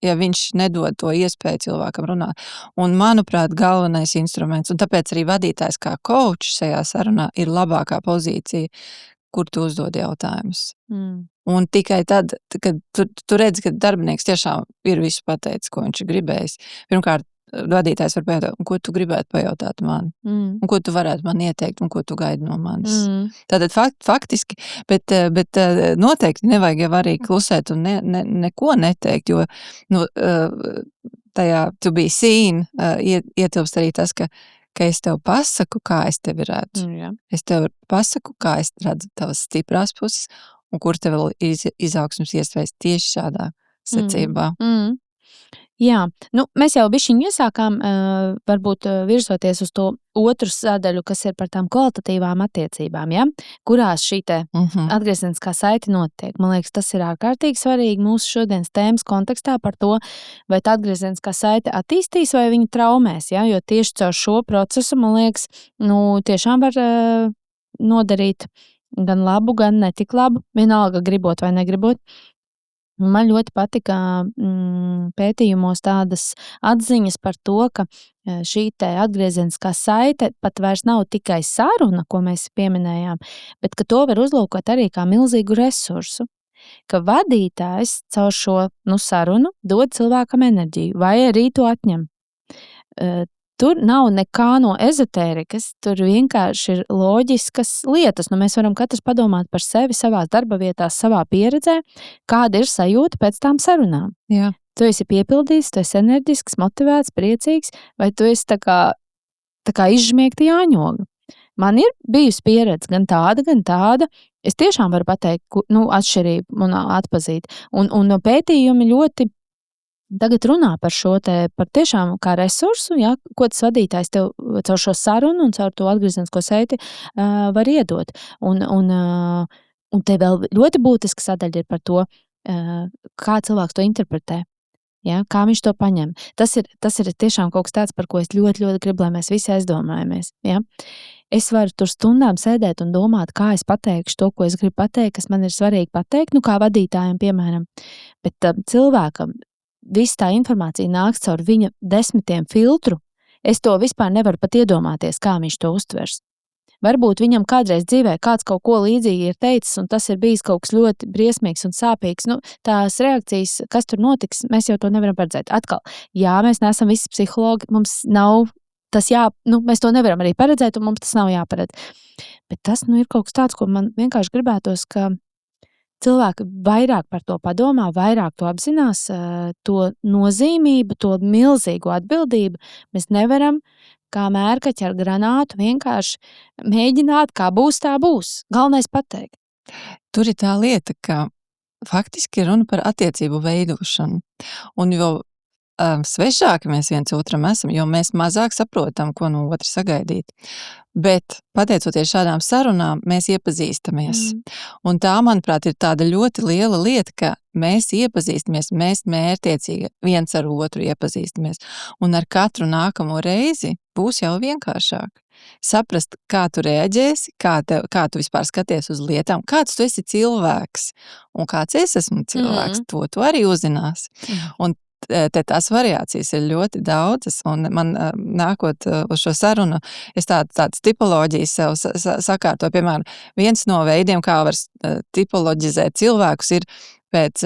ja viņš nedod to iespēju cilvēkam runāt. Un, manuprāt, galvenais instruments, un tāpēc arī vadītājs kā coach šajā sarunā ir labākā pozīcija, kur tu uzdod jautājumus. Un tikai tad, kad tu redzi, ka darbinieks tiešām ir visu pateicis, ko viņš ir gribējis. Pirmkārt, vadītājs var pajautāt, ko tu gribētu pajautāt man, un ko tu varētu man ieteikt, un ko tu gaidi no manis. Tātad faktiski, bet noteikti nevajag jau arī klusēt un neko neteikt, jo tajā to be seen ietilpst arī tas, ka es tev pasaku, kā es tevi redzu. Es tev pasaku, kā es redzu tavas stiprās puses, un kur tev vēl izaugsmes iespējas tieši šādā secībā. Jā, mēs jau bišķiņu iesākām, varbūt virzoties uz to otru sadaļu, kas ir par tām kvalitatīvām attiecībām, ja? Kurās šī te atgriezeniskā saite notiek. Man liekas, tas ir ārkārtīgi svarīgi mūsu šodienas tēmas kontekstā par to, vai tā atgriezeniskā saite attīstīs vai viņa traumēs, ja? Jo tieši caur šo procesu, man liekas, tiešām var nodarīt gan labu, gan netik labu, vienalga gribot vai negribot. Man ļoti patika pētījumos tādas atziņas par to, ka šī te atgriezeniskā saite pat vairs nav tikai saruna, ko mēs pieminējām, bet ka to var uzlūkot arī kā milzīgu resursu. Ka vadītājs caur šo sarunu dod cilvēkam enerģiju vai arī to atņem. tur nav nekā no ezotērikas, tur vienkārši ir loģiskas lietas. Nu, mēs varam katrs padomāt par sevi savās darba vietās, savā pieredzē, kāda ir sajūta pēc tām sarunām. Jā. Tu esi piepildīts, tu esi enerģisks, motivēts, priecīgs, vai tu esi tā kā izžmiegta jāņoga. Man ir bijusi pieredze gan tāda. Es tiešām varu pateikt, atšķirību un atpazīt. Un pētījumi ļoti tagad runā par šo par tiešām kā resursu, ja, ko tas vadītājs tev caur šo sarunu un caur to atgriezenisko saiti var iedot. Un te vēl ļoti būtiska sadaļa ir par to, kā cilvēks to interpretē. Ja, kā viņš to paņem. Tas ir tiešām kaut kas tāds, par ko es ļoti, ļoti gribu, lai mēs visi aizdomājamies. Ja? Es varu tur stundām sēdēt un domāt, kā es pateikšu to, ko es gribu pateikt, kas man ir svarīgi pateikt, kā vadītājiem, piemēram. Bet cilvēkam viss tā informācija nāks caur viņa 10 filtru. Es to vispār nevaru pat iedomāties, kā viņš to uztvers. Varbūt viņam kādreiz dzīvē kāds kaut ko līdzīgi ir teicis, un tas ir bijis kaut kas ļoti briesmīgs un sāpīgs. Tās reakcijas, kas tur notiks, mēs jau to nevaram paredzēt. Atkal, jā, mēs neesam visi psihologi, mums nav tas mēs to nevaram arī paredzēt, un mums tas nav jāparedz. Bet tas ir kaut kas tāds, ko man vienkārši gribētos, ka cilvēki vairāk par to padomā, vairāk to apzinās, to nozīmību, to milzīgo atbildību. Mēs nevaram kā mērkaķi ar granātu vienkārši mēģināt, kā būs, tā būs. Galvenais pateikt. Tur ir tā lieta, ka faktiski runa par attiecību veidošanu. Un jo svešāki mēs viens otram esam, jo mēs mazāk saprotam, ko no otra sagaidīt. Bet, pateicoties šādām sarunām, mēs iepazīstamies. Un tā, manuprāt, ir tāda ļoti liela lieta, ka mēs iepazīstamies, mēs mērķtiecīgi viens ar otru iepazīstamies. Un ar katru nākamo reizi būs jau vienkāršāk. Saprast, kā tu reaģēsi, kā tu vispār skaties uz lietām, kāds tu esi cilvēks un kāds es esmu cilvēks, to tu arī uzzinās. Un tās variācijas ir ļoti daudzas, un man nākot uz šo sarunu, es tādas tipoloģijas sev sakārtoju. Piemēram, viens no veidiem, kā var tipoloģizēt cilvēkus, ir pēc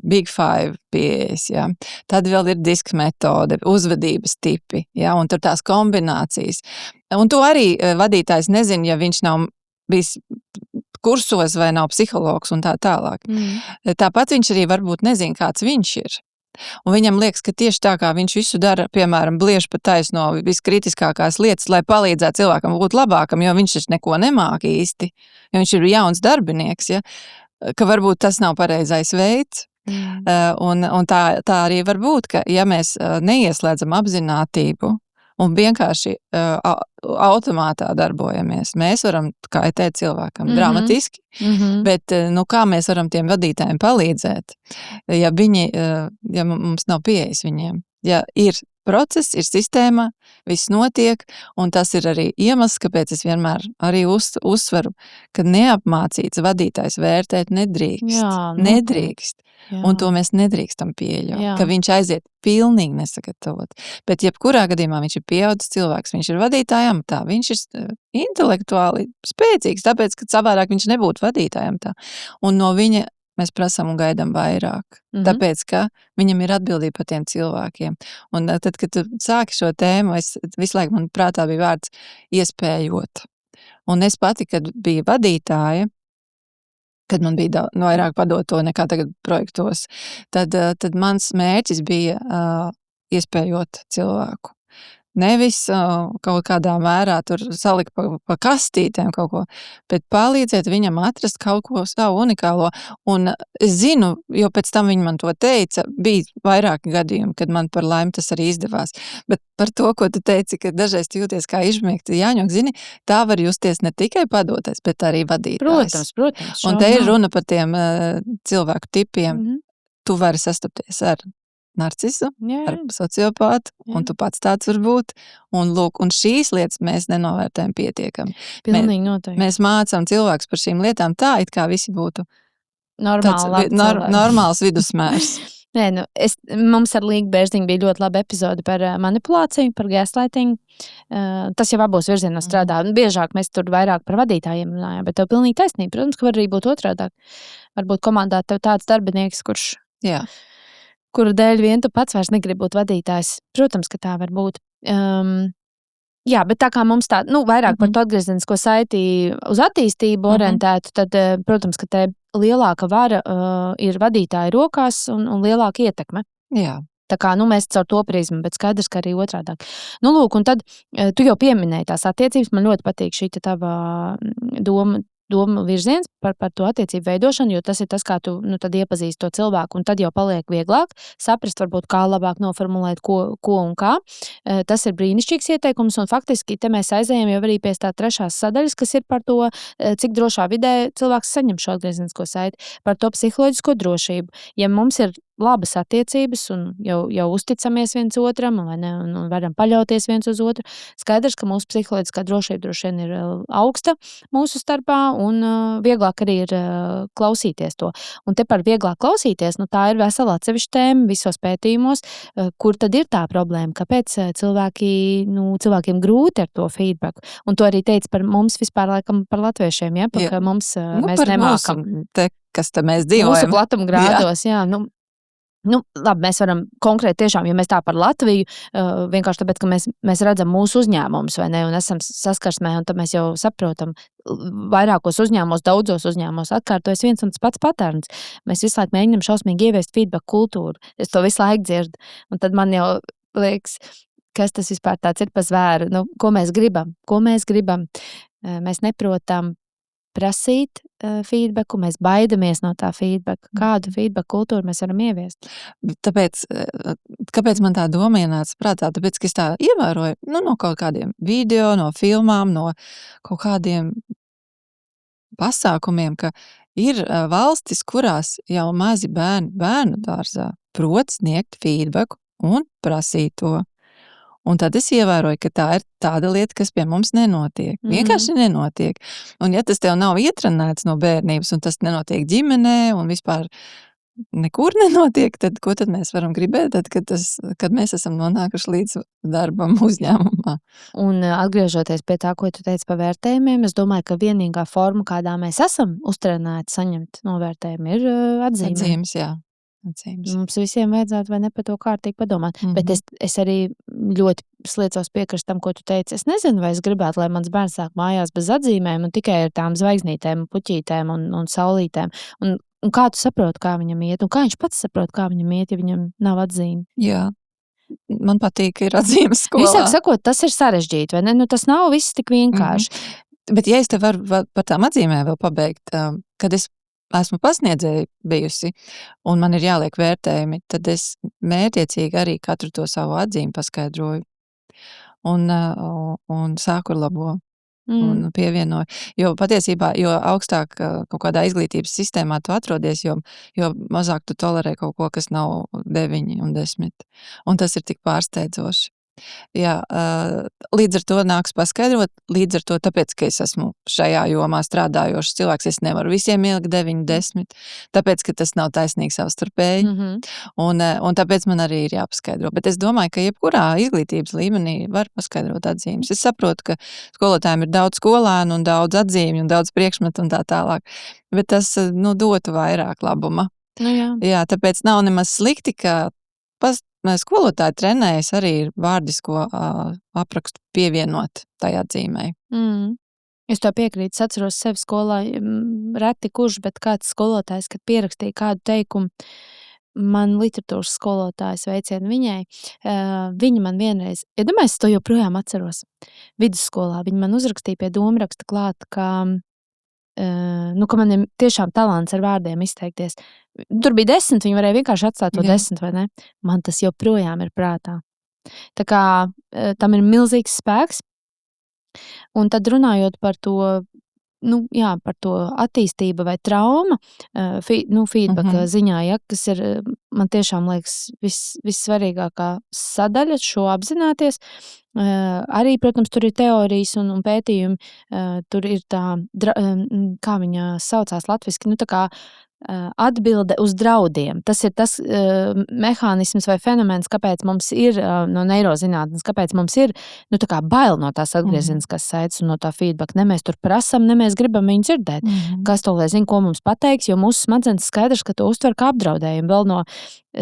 Big Five pieejas. Ja. Tad vēl ir diska metode, uzvedības tipi, ja, un tur tās kombinācijas. Un to arī vadītājs nezina, ja viņš nav bijis kursos vai nav psihologs un tā tālāk. Tāpat viņš arī varbūt nezina, kāds viņš ir. Un viņam liekas, ka tieši tā kā viņš visu dara, piemēram, bliež pa taisno viskritiskākās lietas, lai palīdzētu cilvēkam būt labākam, jo viņš taču neko nemāk īsti, jo viņš ir jauns darbinieks, ja, ka varbūt tas nav pareizais veids. Un tā arī var būt, ka ja mēs neieslēdzam apzinātību un vienkārši automātā darbojamies, mēs varam kaitēt cilvēkam dramatiski, bet kā mēs varam tiem vadītājiem palīdzēt, ja mums nav pieejas viņiem? Ja ir process, ir sistēma, viss notiek, un tas ir arī iemesls, kāpēc es vienmēr arī uzsveru, ka neapmācīts vadītājs vērtēt nedrīkst. Jā, nedrīkst. Jā. Un to mēs nedrīkstam pieļaut, ka viņš aiziet pilnīgi nesagatavot. Bet jebkurā gadījumā viņš ir pieaudzis cilvēks, viņš ir vadītāja amatā, viņš ir intelektuāli spēcīgs, tāpēc, ka savādāk viņš nebūtu vadītāja amatā. Un no viņa mēs prasām un gaidām vairāk, tāpēc, ka viņam ir atbildība par tiem cilvēkiem. Un tad, kad tu sāki šo tēmu, visu laiku man prātā bija vārds iespējot. Un es pati, kad biju vadītāja, kad man bija vairāk padot to nekā tagad projektos, tad mans mērķis bija iespējot cilvēku. Nevis kaut kādā mērā tur salikt pa kastītēm kaut ko, bet palīdzēt viņam atrast kaut ko savu unikālo. Un es zinu, jo pēc tam viņi man to teica, bija vairāki gadījumi, kad man par laimi tas arī izdevās. Bet par to, ko tu teici, ka dažreiz tu jūties kā izžmiegta jāņok, zini, tā var justies ne tikai padotais, bet arī vadītājs. Protams. Un te ir runa par tiem cilvēku tipiem. Tu vari sastapties ar narcisu, ar sociopātu, un tu pats tāds var būt. Un lūk, un šīs lietas mēs nenovērtējam pietiekami. Pilnīgi noteikti. Mēs mācām cilvēkus par šīm lietām tā, it kā visi būtu normāls vidusmērs. Nē, mums ar Līgu Bērziņu bija ļoti laba epizode par manipulāciju, par gaslighting. Tas jau abos virzienos strādā. Biežāk mēs tur vairāk par vadītājiem runājam, bet tev pilnīgi taisnība. Protams, ka var arī būt otrādāk. Varbūt komandā tev tāds darbinieks, kuru dēļ vien tu pats vairs negribi būt vadītājs. Protams, ka tā var būt. Jā, bet tā kā mums tā, vairāk par to atgriezenisko saiti uz attīstību orientētu, tad, protams, ka te lielāka vara ir vadītāja rokās un lielāka ietekme. Jā. Tā kā mēs caur to prizmu, bet skaidrs, ka arī otrādāk. Lūk, un tad tu jau pieminēji tās attiecības. Man ļoti patīk šī tava doma virziens par to attiecību veidošanu, jo tas ir tas, kā tu tad iepazīsti to cilvēku, un tad jau paliek vieglāk saprast, varbūt kā labāk noformulēt, ko un kā. Tas ir brīnišķīgs ieteikums, un faktiski te mēs aizējam jau arī pie tā trešās sadaļas, kas ir par to, cik drošā vidē cilvēks saņem šo atgriezenisko saiti, par to psiholoģisko drošību. Ja mums ir labas attiecības un jau uzticamies viens otram, vai ne, un varam paļauties viens uz otru, skaidrs, ka mūsu psiholoģiskā drošība droši vien ir augsta mūsu starpā, un vieglāk arī ir klausīties to. Un te par vieglāk klausīties, tā ir vesela atsevišķa tēma visos pētījumos, kur tad ir tā problēma, kāpēc cilvēkiem grūti ar to feedbacku. Un to arī teica par mums vispār, laikam, par latviešiem, ja, ka mums mēs nemākam. Kas te mēs dzīvojam. Mūsu platuma grādos, jā. Labi, mēs varam konkrēti tiešām, ja mēs tā par Latviju, vienkārši tāpēc, ka mēs redzam mūsu uzņēmumus, vai ne, un esam saskarsmē, un tad mēs jau saprotam, vairākos uzņēmumos, daudzos uzņēmumos atkārtojas viens un tas pats paterns. Mēs visu laiku mēģinam šausmīgi ieviest feedback kultūru. Es to visu laiku dzirdu, un tad man jau liekas, kas tas vispār tāds ir pa zvēru, ko mēs gribam. Mēs neprotam prasīt feedbacku, mēs baidamies no tā feedbacka. Kādu feedback kultūru mēs varam ieviest? Kāpēc man tā doma ienāca prātā? Tāpēc, ka es tā ievēroju no kaut kādiem video, no filmām, no kaut kādiem pasākumiem, ka ir valstis, kurās jau mazi bērnu dārzā prot sniegt feedbacku un prasīt to. Un tad es ievēroju, ka tā ir tāda lieta, kas pie mums nenotiek. Vienkārši nenotiek. Un ja tas tev nav ietrenēts no bērnības, un tas nenotiek ģimenē, un vispār nekur nenotiek, tad ko tad mēs varam gribēt, kad mēs esam nonākuši līdz darbam uzņēmumā? Un atgriežoties pie tā, ko tu teici par vērtējumiem, es domāju, ka vienīgā forma, kādā mēs esam uztrenēti saņemt novērtējumu, ir atzīme. Atzīmes, jā. Atzīmes. Mums visiem vajadzētu vai ne par to kārtīgi padomāt. Bet es arī ļoti sliecos piekrist tam, ko tu teici. Es nezinu, vai es gribētu, lai mans bērns sāk mājās bez atzīmēm un tikai ar tām zvaigznītēm, puķītēm un saulītēm. Un kā tu saproti, kā viņam iet? Un kā viņš pats saprot, kā viņam iet, ja viņam nav atzīme? Jā. Man patīk, ka ir atzīmes skolā. Visāk sakot, tas ir sarežģīti, vai ne? Tas nav viss tik vienkārši. Bet ja es te varu par tām atzīmēm vēl pabeigt, kad es esmu pasniedzēja bijusi, un man ir jāliek vērtējumi, tad es mērķiecīgi arī katru to savu atzīmi paskaidroju. Un sāku ar labo. Un pievienoju. Jo patiesībā, jo augstāk kaut kādā izglītības sistēmā tu atrodies, jo mazāk tu tolerē kaut ko, kas nav 9 un 10. Un tas ir tik pārsteidzoši. Jā, līdz ar to nāks paskaidrot, līdz ar to, tāpēc, ka es esmu šajā jomā strādājošs cilvēks, es nevaru visiem ielikt 9, 10, tāpēc, ka tas nav taisnīgi savstarpēji, un tāpēc man arī ir jāpaskaidro. Bet es domāju, ka jebkurā izglītības līmenī var paskaidrot atzīmes. Es saprotu, ka skolotājiem ir daudz skolēnu un daudz atzīmju un daudz priekšmetu un tā tālāk, bet tas, dotu vairāk labuma. Jā, tāpēc nav nemaz slikti, ka skolotāji trenējas arī vārdisko aprakstu pievienot tai atzīmei. Es to piekrītu. Es atceros sevi skolā, reti kurš, bet kāds skolotājs, kad pierakstīja kādu teikumu, man literatūras skolotājs veicienu viņai, viņa man vienreiz, domāju, es to joprojām atceros, vidusskolā, viņa man uzrakstīja pie domraksta klāt, ka man ir tiešām talants ar vārdiem izteikties. Tur bija 10, viņi varēja vienkārši atstāt to 10, vai ne? Man tas joprojām ir prātā. Tā kā tam ir milzīgs spēks. Un tad runājot par to, par to attīstību vai trauma, feedback ziņā, kas ir, man tiešām liekas, vissvarīgākā sadaļa šo apzināties. Arī, protams, tur ir teorijas un pētījumi, tur ir tā, kā viņa saucās latviski, tā kā atbilde uz draudiem. Tas ir tas mehānisms vai fenomens, kāpēc mums ir no neirozinātnes, kāpēc mums ir tā kā bail no tās atgriezeniskās saites un no tā feedback. Ne mēs tur prasam, ne mēs gribam viņu dzirdēt. Kas to lai zina, ko mums pateiks, jo mūsu smadzenes skaidrs, ka to uztver kā apdraudējumu. Vēl no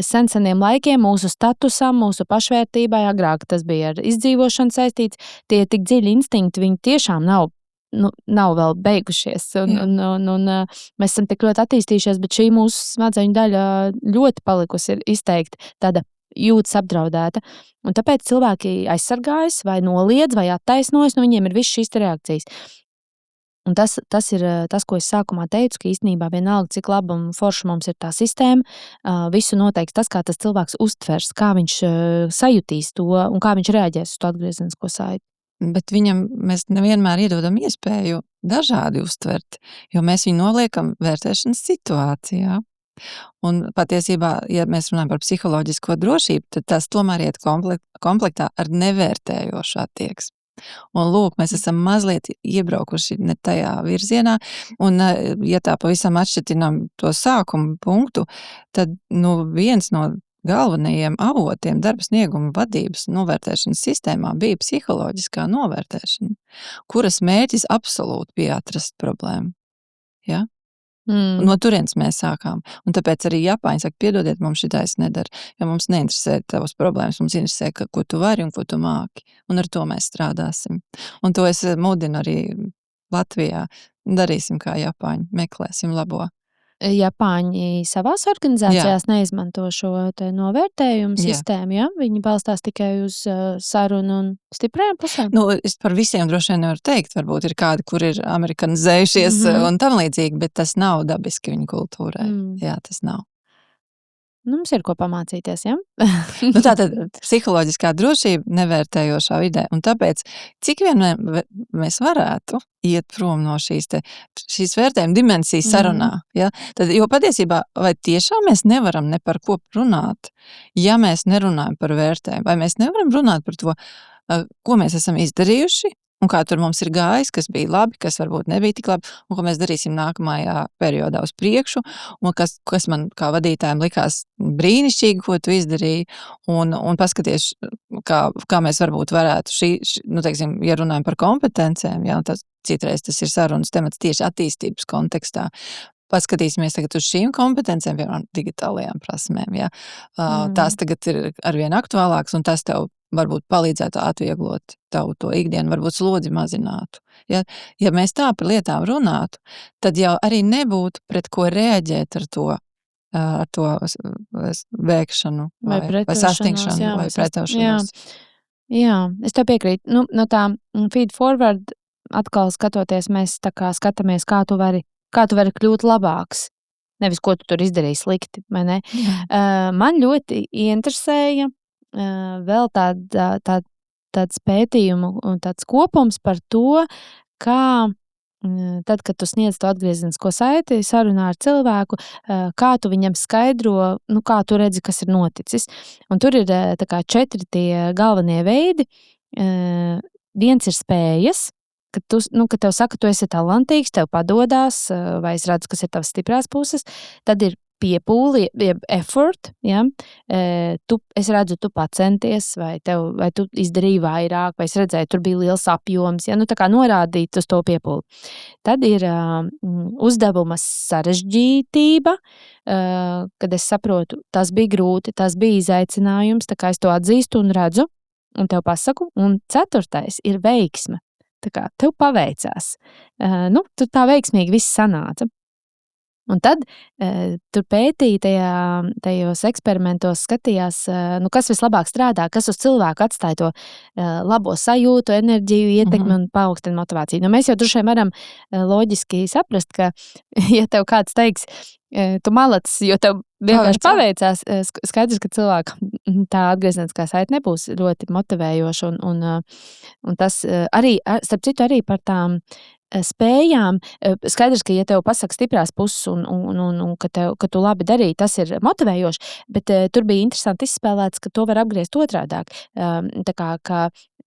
seniem laikiem mūsu statusam, mūsu pašvērtībai, agrāk tas bija ar izdzīvošanu saistīts, tie tik dziļi instinkti, viņi tiešām nav vēl beigušies. Un mēs esam tik ļoti attīstījušies, bet šī mūsu smadzeņu daļa ļoti palikusi ir izteikti tāda jūtas apdraudēta. Un tāpēc cilvēki aizsargājas vai noliedz vai attaisnojas, viņiem ir viss šīs reakcijas. Un tas ir tas, ko es sākumā teicu, ka īstenībā vienalga, cik laba un forša mums ir tā sistēma, visu noteiks tas, kā tas cilvēks uztvers, kā viņš sajutīs to un kā viņš reaģēs uz to atgriezenisko saiti. Bet mēs nevienmēr iedodam iespēju dažādi uztvert, jo mēs viņu noliekam vērtēšanas situācijā. Un patiesībā, ja mēs runājam par psiholoģisko drošību, tad tas tomēr iet komplektā ar nevērtējošu attieksmi. Un lūk, mēs esam mazliet iebraukuši ne tajā virzienā, un ja tā pavisam atšķitinām to sākumu punktu, tad viens no galvenajiem avotiem darba snieguma vadības novērtēšanas sistēmā bija psiholoģiskā novērtēšana, kuras mērķis absolūti bija atrast problēmu. Ja? No turienes mēs sākām. Un tāpēc arī Japāņi saka, piedodiet, mums šitais nedara, jo mums neinteresē tavas problēmas, mums interesē, ko tu vari un ko tu māki. Un ar to mēs strādāsim. Un to es mudinu arī Latvijā. Darīsim kā Japāņi, meklēsim labo. Japāņi savās organizācijās neizmanto šo novērtējumu sistēmu, ja? Viņi balstās tikai uz sarunu un stiprajām pusēm? Es par visiem droši vien nevaru teikt, varbūt ir kādi, kur ir amerikanizējušies un tam līdzīgi, bet tas nav dabiski viņu kultūrai. Jā, tas nav. Mums ir ko pamācīties, ja? Tātad psiholoģiskā drošība nevērtējošā vidē, un tāpēc, cik vien mēs varētu iet prom no šīs vērtējuma dimensijas sarunā, ja? Tad, jo patiesībā, vai tiešām mēs nevaram ne par ko runāt, ja mēs nerunājam par vērtējumu, vai mēs nevaram runāt par to, ko mēs esam izdarījuši, un kā tur mums ir gājis, kas bija labi, kas varbūt nebija tik labi, un ko mēs darīsim nākamajā periodā uz priekšu, un kas man kā vadītājiem likās brīnišķīgi, ko tu izdarīji, un paskaties, kā mēs varbūt varētu teiksim, ja runājam par kompetencēm, ja, un citreiz tas ir sarunas temats tieši attīstības kontekstā, paskatīsimies tagad uz šīm kompetencēm, piemēram, digitālajām prasmēm, ja. Tās tagad ir arvien aktuālākas, un tas tev varbūt palīdzētu atvieglot tavu to ikdienu, varbūt slodzi mazinātu. Ja mēs tā par lietām runātu, tad jau arī nebūtu pret ko reaģēt ar to vēkšanu vai sastingšanu vai pretošanos. Jā, es tev piekrītu. No tā feed forward atkal skatoties, mēs tā kā skatāmies, kā tu vari kļūt labāks. Nevis, ko tu tur izdarīji slikti, vai ne? Man ļoti interesēja vēl tāds pētījumu un tāds kopums par to, kā tad, kad tu sniedz to atgriezenisko saiti sarunā ar cilvēku, kā tu viņam skaidro, kā tu redzi, kas ir noticis. Un tur ir tā kā 4 tie galvenie veidi. Viens ir spējas, kad tev saka, tu esi talantīgs, tev padodās, vai es redzu, kas ir tavas stiprās puses. Tad ir piepūli, effort, ja? Es redzu, tu pacenties, vai tu izdarīji vairāk, vai es redzēju, tur bija liels apjoms, ja? Tā kā norādīt uz to piepūli. Tad ir uzdevuma sarežģītība, kad es saprotu, tas bija grūti, tas bija izaicinājums, tā kā es to atzīstu un redzu, un tev pasaku. Un 4. ir veiksme. Tā kā tev paveicās. Tur tā veiksmīgi viss sanāca. Un tad tur pētīja tajos eksperimentos, skatījās, kas vislabāk strādā, kas uz cilvēku atstāja to labo sajūtu, enerģiju, ietekmi un paaugstina motivāciju. Mēs jau droši vien varam loģiski saprast, ka, ja tev kāds teiks, tu malacis, jo tev vienkārši paveicās, skaidrs, ka cilvēka tā atgriezeniskā saite nebūs ļoti motivējoša. Un tas arī, starp citu, arī par tām spējām. Skaidrs, ka ja tev pasaka stiprās puses un ka tu labi darīji, tas ir motivējoši, bet tur bija interesanti izspēlēts, ka to var apgriezt otrādāk. Tā kā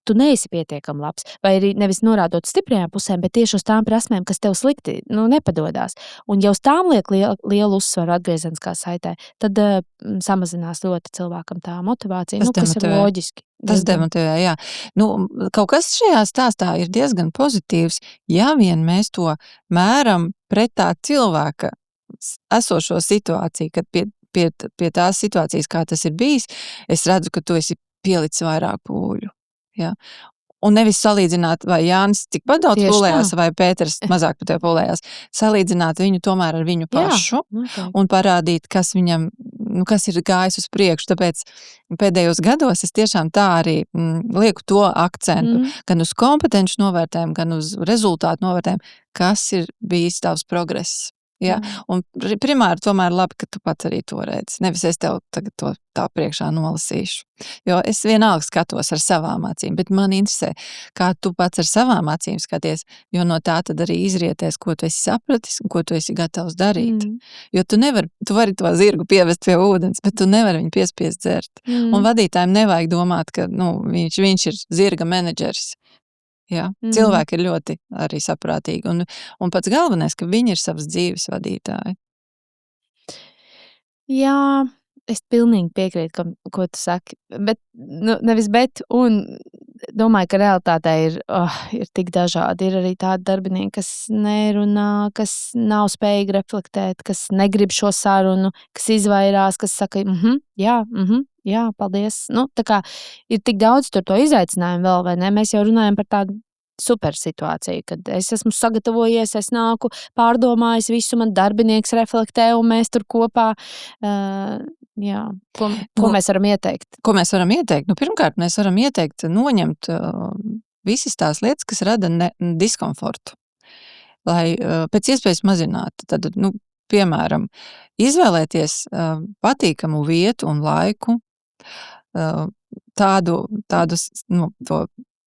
tu neesi pietiekami labs, vai arī nevis norādot stiprajām pusēm, bet tieši uz tām prasmēm, kas tev slikti, nepadodās. Un ja uz tām liek lielu uzsvaru atgriezeniskā saitē, tad samazinās ļoti cilvēkam tā motivācija, kas ir loģiski. Tas demotivē, jā. Kaut kas šajā stāstā ir diezgan pozitīvs, ja vien mēs to mēram pret tā cilvēka esošo situāciju, kad pie tās situācijas, kā tas ir bijis, es redzu, ka tu esi pielicis vairāk pūļu. Ja? Un nevis salīdzināt, vai Jānis tikpat daudz pūlējās, vai Pēters mazāk par tevi pūlējās. Salīdzināt viņu tomēr ar viņu pašu un parādīt, kas viņam, kas ir gājis uz priekšu. Tāpēc pēdējos gados es tiešām tā arī lieku to akcentu, gan uz kompetenci novērtējumu, gan uz rezultātu novērtējumu, kas ir bijis tavs progress. Ja? Un primāri tomēr labi, ka tu pats arī to redzi. Nevis es tev tagad to tā priekšā nolasīšu. Jo es vienalga skatos ar savām acīm, bet man interesē, kā tu pats ar savām acīm skaties, jo no tā tad arī izrietēs, ko tu esi sapratis un ko tu esi gatavs darīt. Jo tu vari to zirgu pievest pie ūdens, bet tu nevari viņu piespiest dzert. Un vadītājiem nevajag domāt, ka viņš ir zirga menedžeris. Ja? Cilvēki ir ļoti arī saprātīgi. Un pats galvenais, ka viņi ir savas dzīves vadītāji. Jā, es pilnīgi piekrītu, ko tu saki. Bet, un domāju, ka realitātē ir tik dažādi. Ir arī tādi darbinieki, kas nerunā, kas nav spējīgi reflektēt, kas negrib šo sarunu, kas izvairās, kas saka, jā, paldies. Tā kā ir tik daudz tur to izaicinājumu vēl, vai ne? Mēs jau runājam par tādu super situāciju, kad es esmu sagatavojies, es nāku, pārdomājis visu, man darbinieks reflektē, un mēs tur kopā, ko mēs varam ieteikt? Ko mēs varam ieteikt? Pirmkārt, mēs varam ieteikt noņemt visas tās lietas, kas rada diskomfortu, lai pēc iespējas mazinātu. Tad, piemēram, izvēlēties patīkamu vietu un laiku, tādus, to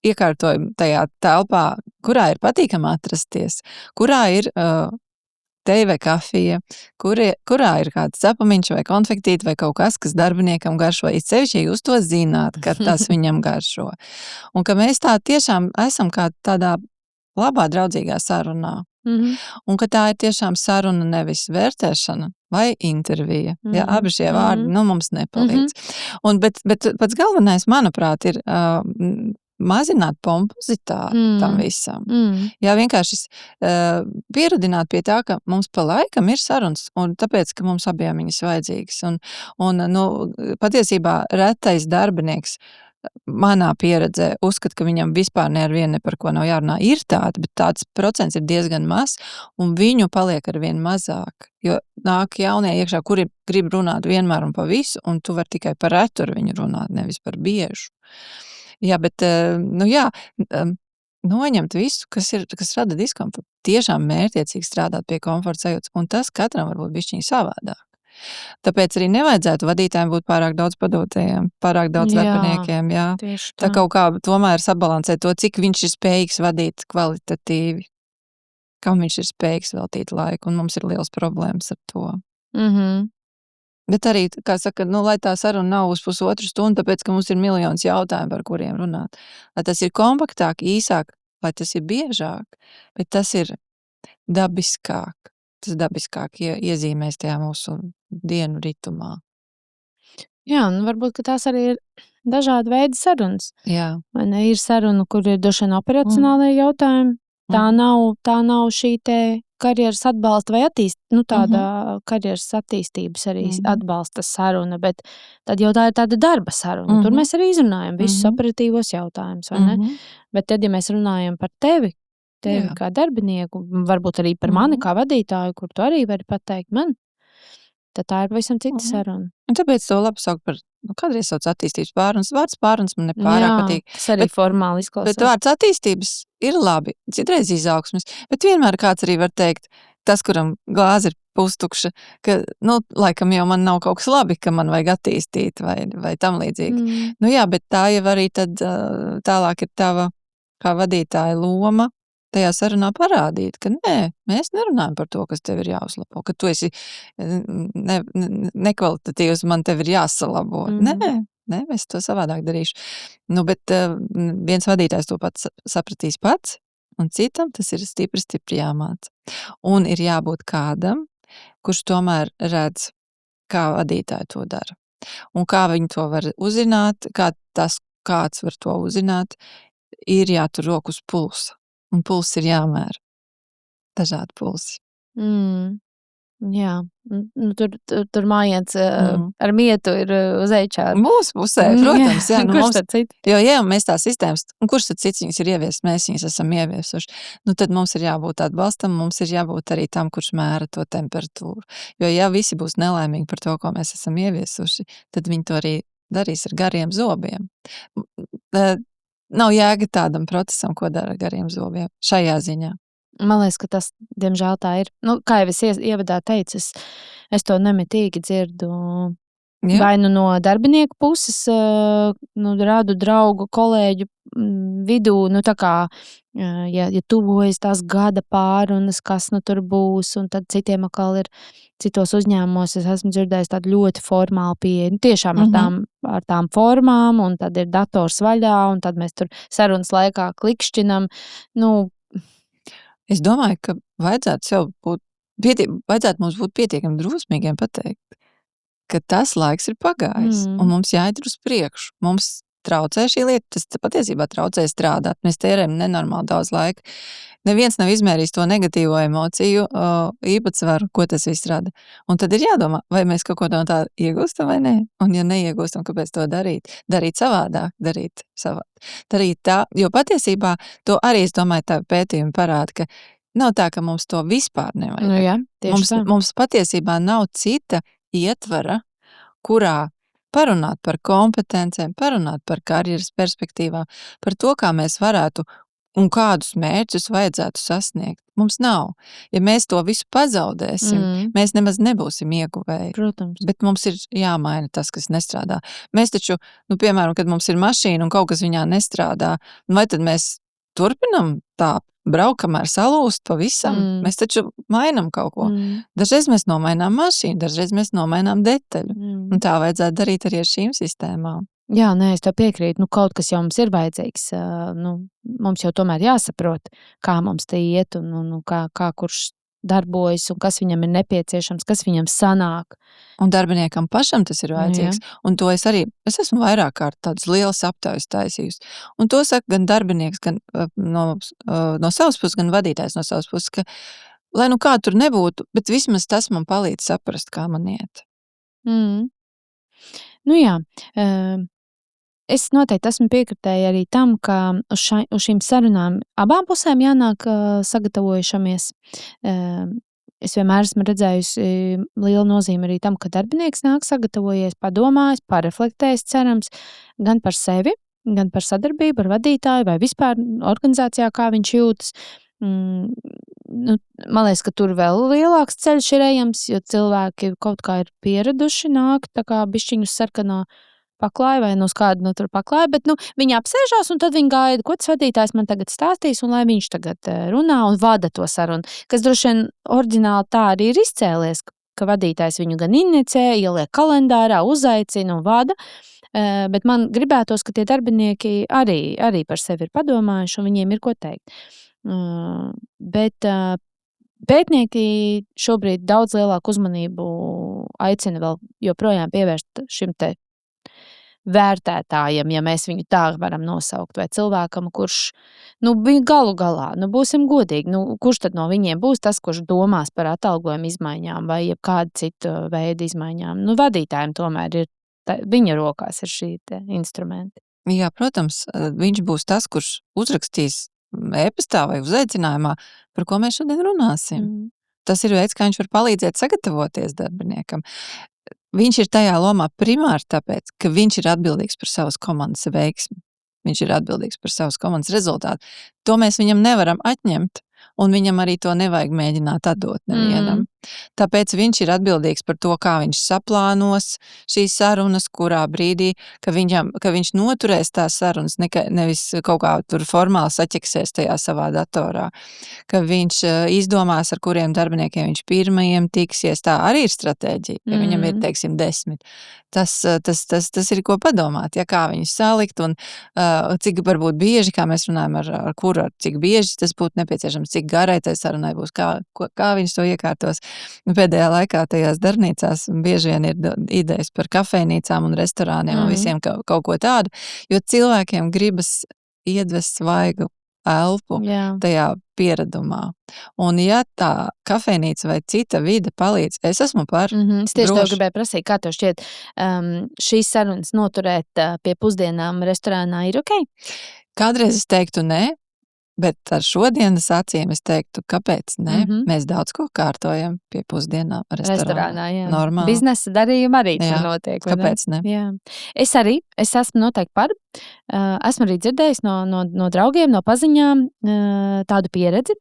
iekārtojumu tajā telpā, kurā ir patīkami atrasties, kurā ir teja vai kafija, kurā ir kāds cepamiņš vai konfektīti vai kaut kas darbiniekam garšo. It sevišķi, ja jūs to zināt, ka tas viņam garšo. Un ka mēs tā tiešām esam kā tādā labā draudzīgā sarunā. Un ka tā ir tiešām saruna, nevis vērtēšana vai intervija. Ja, abi šie vārdi mums nepalīdz. Bet pats galvenais, manuprāt, ir mazināt pompozitāti tam visam. Jā, vienkārši pieradināt pie tā, ka mums pa laikam ir sarunas, un tāpēc, ka mums abiem viņas vajadzīgas. Un patiesībā retais darbinieks manā pieredzē uzskata, ka viņam vispār ne par ko nav jārunā. Ir tādi, bet tāds procents ir diezgan maz, un viņu paliek arvien mazāk. Jo nāk jaunie iekšā, kuri grib runāt vienmēr un pa visu, un tu vari tikai par retu ar viņu runāt, nevis par biežu. Jā, bet, noņemt visu, kas rada diskomfortu. Tiešām mērķiecīgi strādāt pie komforta sajūtas, un tas katram var būt bišķiņ savādāk. Tāpēc arī nevajadzētu vadītājiem būt pārāk daudz padotajiem, pārāk daudz darbiniekiem. Jā. Tā kaut kā tomēr sabalansēt to, cik viņš ir spējīgs vadīt kvalitatīvi, kam viņš ir spējīgs veltīt laiku, un mums ir liels problēmas ar to. Bet arī, kā saka, lai tā saruna nav uz pusotru stundu, tāpēc, ka mums ir miljons jautājumu, par kuriem runāt. Lai tas ir kompaktāk, īsāk, lai tas ir biežāk, bet tas ir dabiskāk. Tas dabiskāk iezīmēs tajā mūsu dienu ritumā. Jā, varbūt, ka tās arī ir dažādi veidi sarunas. Jā. Vai ne, ir saruna, kur ir droši vien operacionālie jautājumi. Tā nav šī te karjeras atbalsta vai tāda karjeras attīstības arī atbalsta saruna, bet tad jau tā ir tāda darba saruna. Tur mēs arī izrunājam visus operatīvos jautājumus, vai ne? Bet tad, ja mēs runājam par tevi kā darbinieku, varbūt arī par mani kā vadītāju, kur tu arī vari pateikt man, tad tā ir pavisam cita saruna. Un tāpēc to labi sauc par, kādreiz sauc attīstības pārunas. Vārds pārunas man nepārāk patīk. Tas arī formāli izklausās. Bet vārds attīstības ir labi, citreiz izaugsmes, bet vienmēr kāds arī var teikt, tas, kuram glāze ir pustukša, ka, laikam jau man nav kaut kas labi, ka man vajag attīstīt vai tam līdzīgi. Jā, bet tā jau arī tad tālāk ir tava kā vadītāja loma tajā sarunā parādīt, ka nē, mēs nerunājam par to, kas tev ir jāuzlabo, ka tu esi nekvalitatīvs, man tev ir jāsalabo. Nē, Ne, es to savādāk darīšu. Nu, bet viens vadītājs to pats sapratīs pats, un citam tas ir stipri jāmāca. Un ir jābūt kādam, kurš tomēr redz, kā vadītāji to dara. Un kā viņi to var uzzināt, kāds var to uzzināt, ir jātur roku uz pulsa. Un pulss ir jāmēra. Dažādi pulsi. Jā, tur mājiens ar mietu ir uz ečādu. Mūsu pusē, protams. Jā, kurš tad cits? Jo, mēs tās sistēmas, un kurš tad cits viņas ir ieviesis, mēs viņas esam ieviesuši. Nu, tad mums ir jābūt atbalstam, mums ir jābūt arī tam, kurš mēra to temperatūru. Jo, ja visi būs nelaimīgi par to, ko mēs esam ieviesuši, tad viņi to arī darīs ar gariem zobiem. Nav jēga tādam procesam, ko dara ar gariem zobiem šajā ziņā. Man liekas, ka tas, diemžēl, tā ir. Nu, kā jau es ievadā teicu, es to nemitīgi dzirdu. Jā. Vai nu no darbinieku puses, radu draugu, kolēģu vidū, tā kā, ja tuvojas tās gada pārunas, kas tur būs, un tad citiem atkal ir citos uzņēmumos, es esmu dzirdējis tādu ļoti formālu pieeju, tiešām ar tām formām, un tad ir dators vaļā, un tad mēs tur sarunas laikā klikšķinam, Es domāju, ka vajadzētu mums būt pietiekami drosmīgiem pateikt, ka tas laiks ir pagājis, un mums jāiet uz priekšu. Mums traucē šī lieta, tas patiesībā traucē strādāt. Mēs tērējam nenormāli daudz laika. Neviens nav izmērījis to negatīvo emociju īpatsvaru, ko tas viss rada. Un tad ir jādomā, vai mēs kaut ko no tā iegūstam vai nē. Un ja neiegūstam, kāpēc to darīt? Darīt savādāk, darīt tā. Jo patiesībā to arī, es domāju, tā pētījumi parāda, ka nav tā, ka mums to vispār nevajag. Jā, mums patiesībā nav cita ietvara, kurā parunāt par kompetencēm, parunāt par karjeras perspektīvām, par to, kā mēs varētu un kādus mērķus vajadzētu sasniegt. Mums nav. Ja mēs to visu pazaudēsim, mēs nemaz nebūsim ieguvēji. Protams. Bet mums ir jāmaina tas, kas nestrādā. Mēs taču, piemēram, kad mums ir mašīna un kaut kas viņā nestrādā, vai tad mēs turpinam tā braukam ar salūst pavisam? Mēs taču mainam kaut ko. Dažreiz mēs nomainām mašīnu, dažreiz mēs nomainām detaļu. Un tā vajadzētu darīt arī ar šīm sistēmām. Jā, nē, es tev piekrītu. Kaut kas jau mums ir vajadzīgs. Mums jau tomēr jāsaprot, kā mums te iet un kā kurš darbojas un kas viņam ir nepieciešams, kas viņam sanāk. Un darbiniekam pašam tas ir vajadzīgs. Un to es esmu vairāk kārt tādas lielas aptaujas taisījusi. Un to saka gan darbinieks, gan no savas puses, gan vadītājs no savas puses, ka, lai kā tur nebūtu, bet vismaz tas man palīdz saprast, kā man iet. Jā, es noteikti esmu piekritēja arī tam, ka uz šīm sarunām abām pusēm jānāk sagatavojušamies. Es vienmēr esmu redzējusi lielu nozīmi arī tam, ka darbinieks nāk sagatavojies, padomājis, pareflektējis, cerams, gan par sevi, gan par sadarbību ar vadītāju vai vispār organizācijā, kā viņš jūtas. Man liekas, ka tur vēl lielāks ceļš ir ejams, jo cilvēki kaut kā ir pieraduši nākt tā kā bišķiņu sarkano paklāju vai uz kādu tur paklāju, bet viņi apsēžās un tad viņi gaida, ko tas vadītājs man tagad stāstīs un lai viņš tagad runā un vada to sarunu. Kas droši vien oriģināli tā arī ir izcēlies, ka vadītājs viņu gan inicē, ieliek kalendārā, uzaicina un vada, bet man gribētos, ka tie darbinieki arī par sevi ir padomājuši un viņiem ir ko teikt. Bet pētnieki šobrīd daudz lielāku uzmanību aicina vēl joprojām pievērst šim te vērtētājam, ja mēs viņu tā varam nosaukt, vai cilvēkam, kurš, galu galā, būsim godīgi, kurš tad no viņiem būs tas, kurš domās par atalgojumu izmaiņām vai jebkādu citu veidu izmaiņām. Vadītājiem tomēr ir, viņa rokās ir šī te instrumenti. Jā, protams, viņš būs tas, kurš uzrakstīs e-pastā vai uzaicinājumā, par ko mēs šodien runāsim. Tas ir veids, kā viņš var palīdzēt sagatavoties darbiniekam. Viņš ir tajā lomā primāri tāpēc, ka viņš ir atbildīgs par savas komandas veiksmi. Viņš ir atbildīgs par savas komandas rezultātu. To mēs viņam nevaram atņemt, un viņam arī to nevajag mēģināt atdot nevienam. tāpēc viņš ir atbildīgs par to, kā viņš saplānos šīs sarunas, kurā brīdī, ka viņš noturēs tās sarunas, nevis kaut kā tur formāli saķeksēs tajā savā datorā, ka viņš izdomās, ar kuriem darbiniekiem viņš pirmajiem tiksies. Tā arī ir stratēģija, ja viņam ir, teiksim, 10. Tas ir ko padomāt, ja kā viņus salikt un cik varbūt bieži, kā mēs runājam ar kuru, cik bieži tas būtu nepieciešams, cik garai tai sarunai būs, kā viņš to iekārtos. Pēdējā laikā tajās darbnīcās bieži vien ir idejas par kafejnīcām un restorāniem un visiem kaut ko tādu, jo cilvēkiem gribas iedvest svaigu elpu tajā pieredumā. Un ja tā kafejnīca vai cita vide palīdz, es esmu par Es tieši tev gribēju prasīt, kā tev šķiet, šīs sarunas noturēt pie pusdienām restorānā ir ok? Kādreiz es teiktu nē, bet ar šodienas acīm es teiktu, kāpēc ne? Mēs daudz ko kārtojam pie pusdienām restorānā. Jā. Normāli. Biznesa darījumi arī tur notiek. Kāpēc ne? Jā. Es esmu noteikti par. Esmu arī dzirdējis no draugiem, no paziņām tādu pieredzi.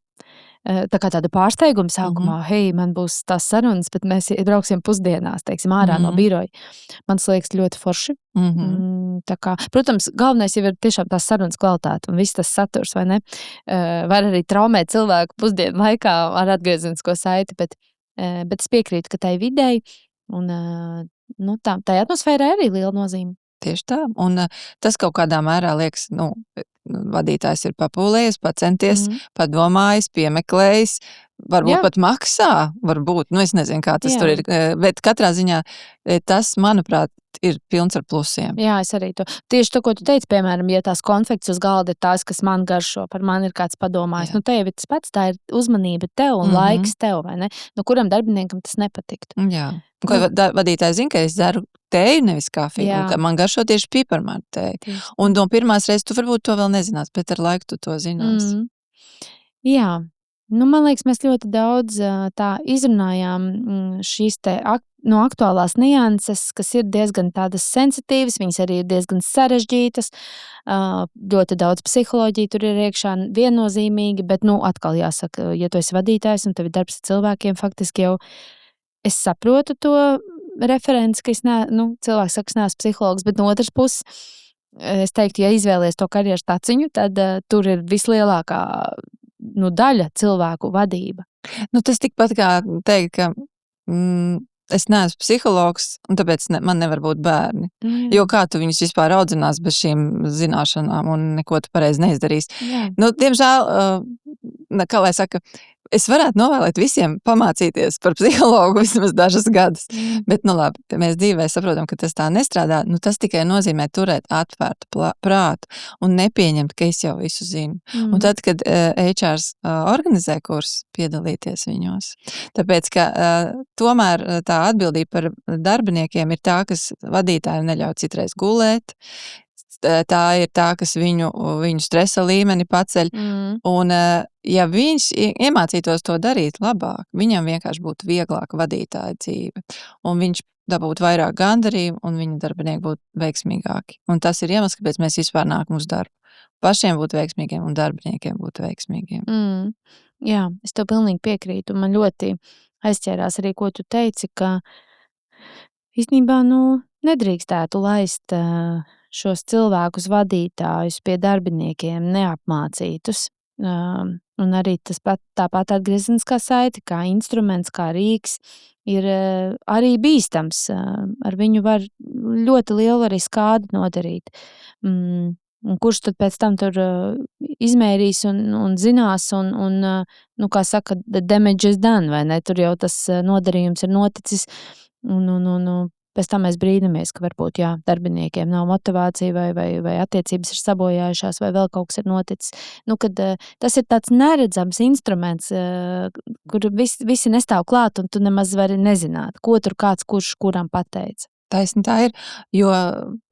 Tā kā tāda pārsteiguma sākumā, hei, man būs tās sarunas, bet mēs brauksim pusdienās, teiksim, ārā no biroja. Man liekas ļoti forši. Tā kā, protams, galvenais jau ir tiešām tās sarunas kvalitāte un viss tas saturs, vai ne? Var arī traumēt cilvēku pusdienu laikā ar atgriezenisko saiti, bet es piekrītu, ka tai videi un tai atmosfērai arī liela nozīme. Tieši tā. Un tas kaut kādā mērā liekas, vadītājs ir papūlējis, pacenties, padomājis, piemeklējis, varbūt pat maksā, varbūt, es nezinu, kā tas tur ir, bet katrā ziņā tas, manuprāt, ir pilns ar plusiem. Jā, es arī to. Tieši to, ko tu teici, piemēram, ja tās konfekts uz galda ir tās, kas man garšo, par mani ir kāds padomājis, te jau ir tas pats, tā ir uzmanība tev un laiks tev, vai ne? Kуram darbiniekam tas nepatiktu. Jā. Ko vadītājs zina, ka es dzeru tēju, nevis kafiju, un ka man garšo tieši piparmātu tēju. Un no pirmās reizes tu varbūt to vēl nezinās, bet ar laiku tu to zinās. Jā. Man liekas, mēs ļoti daudz tā izrunājām šīs te aktuālās nianses, kas ir diezgan tādas sensitīvas, viņas arī ir diezgan sarežģītas, ļoti daudz psiholoģija tur ir iekšā viennozīmīgi, bet, atkal jāsaka, ja tu esi vadītājs un tev ir darbs ar cilvēkiem, faktiski jau es saprotu to referenci, ka cilvēks saka, es neesmu psihologs, bet no otras puses, es teiktu, ja izvēlies to karjeras taciņu, tad tur ir vislielākā daļa cilvēku vadība. Tas tikpat kā teikt, ka es neesmu psihologs, un tāpēc man nevar būt bērni. Jo kā tu viņus vispār audzinās bez šīm zināšanām un neko tu pareizi neizdarīs. Diemžēl, kā lai saka, es varētu novēlēt visiem pamācīties par psihologu vismaz dažas gadus. Bet, labi, mēs dzīvē saprotam, ka tas tā nestrādā. Tas tikai nozīmē turēt atvērtu prātu un nepieņemt, ka es jau visu zinu. Un tad, kad HRs organizē kursus, piedalīties viņos. Tāpēc, ka tomēr tā atbildība par darbiniekiem ir tā, kas vadītājiem neļauj citreiz gulēt. Tā ir tā, kas viņu stresa līmeni paceļ. Un, ja viņš iemācītos to darīt labāk, viņam vienkārši būtu vieglāka vadītāja dzīve. Un viņš dabūtu vairāk gandarījumu, un viņa darbinieki būtu veiksmīgāki. Un tas ir iemesls, kāpēc mēs vispār nākam uz darbu. Pašiem būt veiksmīgiem un darbiniekiem būt veiksmīgiem. Jā, es tev pilnīgi piekrītu. Man ļoti aizķērās arī, ko tu teici, ka īstenībā, nedrīkstētu laist šos cilvēkus vadītājus pie darbiniekiem neapmācītus. Un arī tāpat atgriezeniskā saite, kā instruments, kā rīks, ir arī bīstams. Ar viņu var ļoti lielu arī skādi nodarīt. Un kurš tad pēc tam tur izmērīs un zinās, un kā saka, the damage is done, vai ne? Tur jau tas nodarījums ir noticis, un pēc tam mēs brīnamies, ka varbūt darbiniekiem nav motivācija vai attiecības ir sabojājušās vai vēl kaut kas ir noticis. Kad tas ir tāds neredzams instruments, kur visi nestāv klāt un tu nemaz vari nezināt, ko tur kāds kurš kuram pateica. Taisni tā ir, jo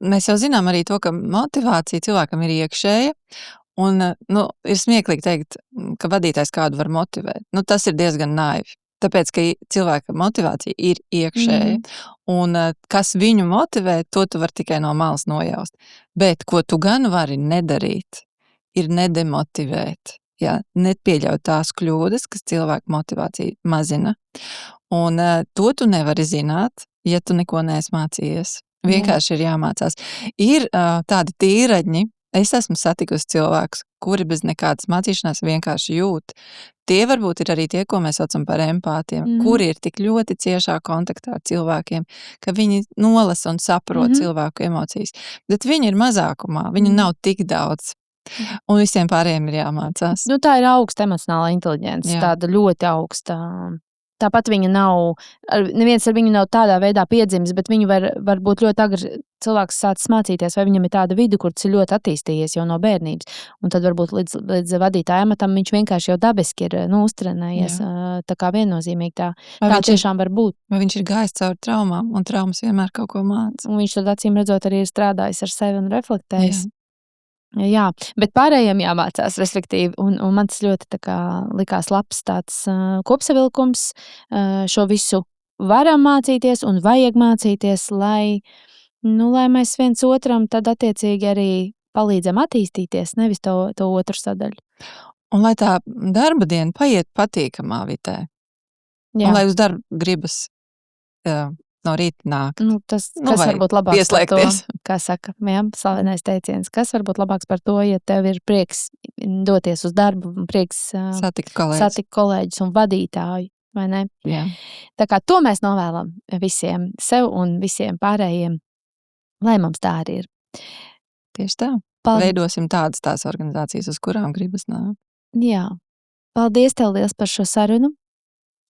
mēs jau zinām arī to, ka motivācija cilvēkam ir iekšēja. Un ir smieklīgi teikt, ka vadītājs kādu var motivēt. Tas ir diezgan naivi. Tāpēc, ka cilvēka motivācija ir iekšēja, un kas viņu motivē, to tu vari tikai no malas nojaust. Bet, ko tu gan vari nedarīt, ir nedemotivēt. ja, nepieļaut tās kļūdas, kas cilvēku motivāciju mazina. Un to tu nevari zināt, ja tu neko neesi mācījies. Vienkārši ir jāmācās. Ir tādi tīraģņi, es esmu satikusi cilvēkus, kuri bez nekādas mācīšanās vienkārši jūt. Tie varbūt ir arī tie, ko mēs saucam par empātiem, kuri ir tik ļoti ciešā kontaktā ar cilvēkiem, ka viņi nolasa un saprot cilvēku emocijas. Bet viņi ir mazākumā, viņu nav tik daudz. Un visiem pārējiem ir jāmācās. Nu, tā ir augsta emocionālā inteligence, tāda ļoti augsta. Tāpat viņa nav, neviens ar viņu nav tādā veidā piedzimis, bet viņu var būt ļoti agri cilvēks sācis mācīties, vai viņam ir tāda vide, kur tas ir ļoti attīstījies jau no bērnības. Un tad varbūt līdz vadītāja amatam viņš vienkārši jau dabiski ir uztrenējies. Tā kā viennozīmīgi tā tiešām var būt. Vai viņš ir gājis cauri traumām, un traumas vienmēr kaut ko māca. Un viņš tad acīm redzot arī ir strādājis ar sevi un reflektējis. Jā, bet pārējiem jāmācās, respektīvi, un man tas ļoti tā kā likās labs tāds kopsavilkums. Šo visu varam mācīties un vajag mācīties, lai mēs viens otram tad attiecīgi arī palīdzam attīstīties, nevis to otru sadaļu. Un lai tā darba diena paiet patīkamā vitē. Un lai uz darbu gribas no rīta nākt. Kas varbūt labāks par to, kā saka, slavenais teiciens, kas varbūt labāks par to, ja tev ir prieks doties uz darbu, prieks satikt kolēģus un vadītāju, vai ne? Jā. Tā kā to mēs novēlam visiem sev un visiem pārējiem, lai mums tā arī ir. Tieši tā. Veidosim tādas tās organizācijas, uz kurām gribas nākt. Jā. Paldies tev liels par šo sarunu.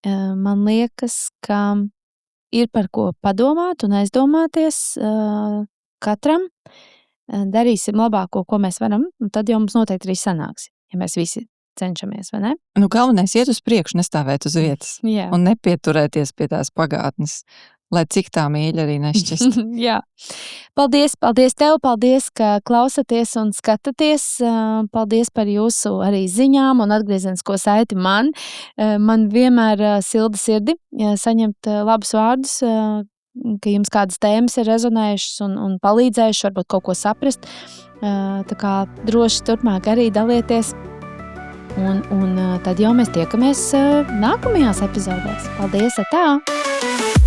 Man liekas, ka ir par ko padomāt un aizdomāties katram. Darīsim labāko, ko mēs varam, un tad jau mums noteikti arī sanāks, ja mēs visi cenšamies, vai ne? Galvenais iet uz priekšu, nestāvēt uz vietas. Un nepieturēties pie tās pagātnes, lai cik tā mīļa arī nešķist. Jā. Paldies tev, paldies, ka klausaties un skatāties. Paldies par jūsu arī ziņām un atgriezenisko saiti man. Man vienmēr silda sirdi saņemt labus vārdus, ka jums kādas tēmas ir rezonējušas un palīdzējušas, varbūt kaut ko saprast. Tā kā droši turpmāk arī dalieties. Un tad jau mēs tiekamies nākamajās epizodēs. Paldies, tā!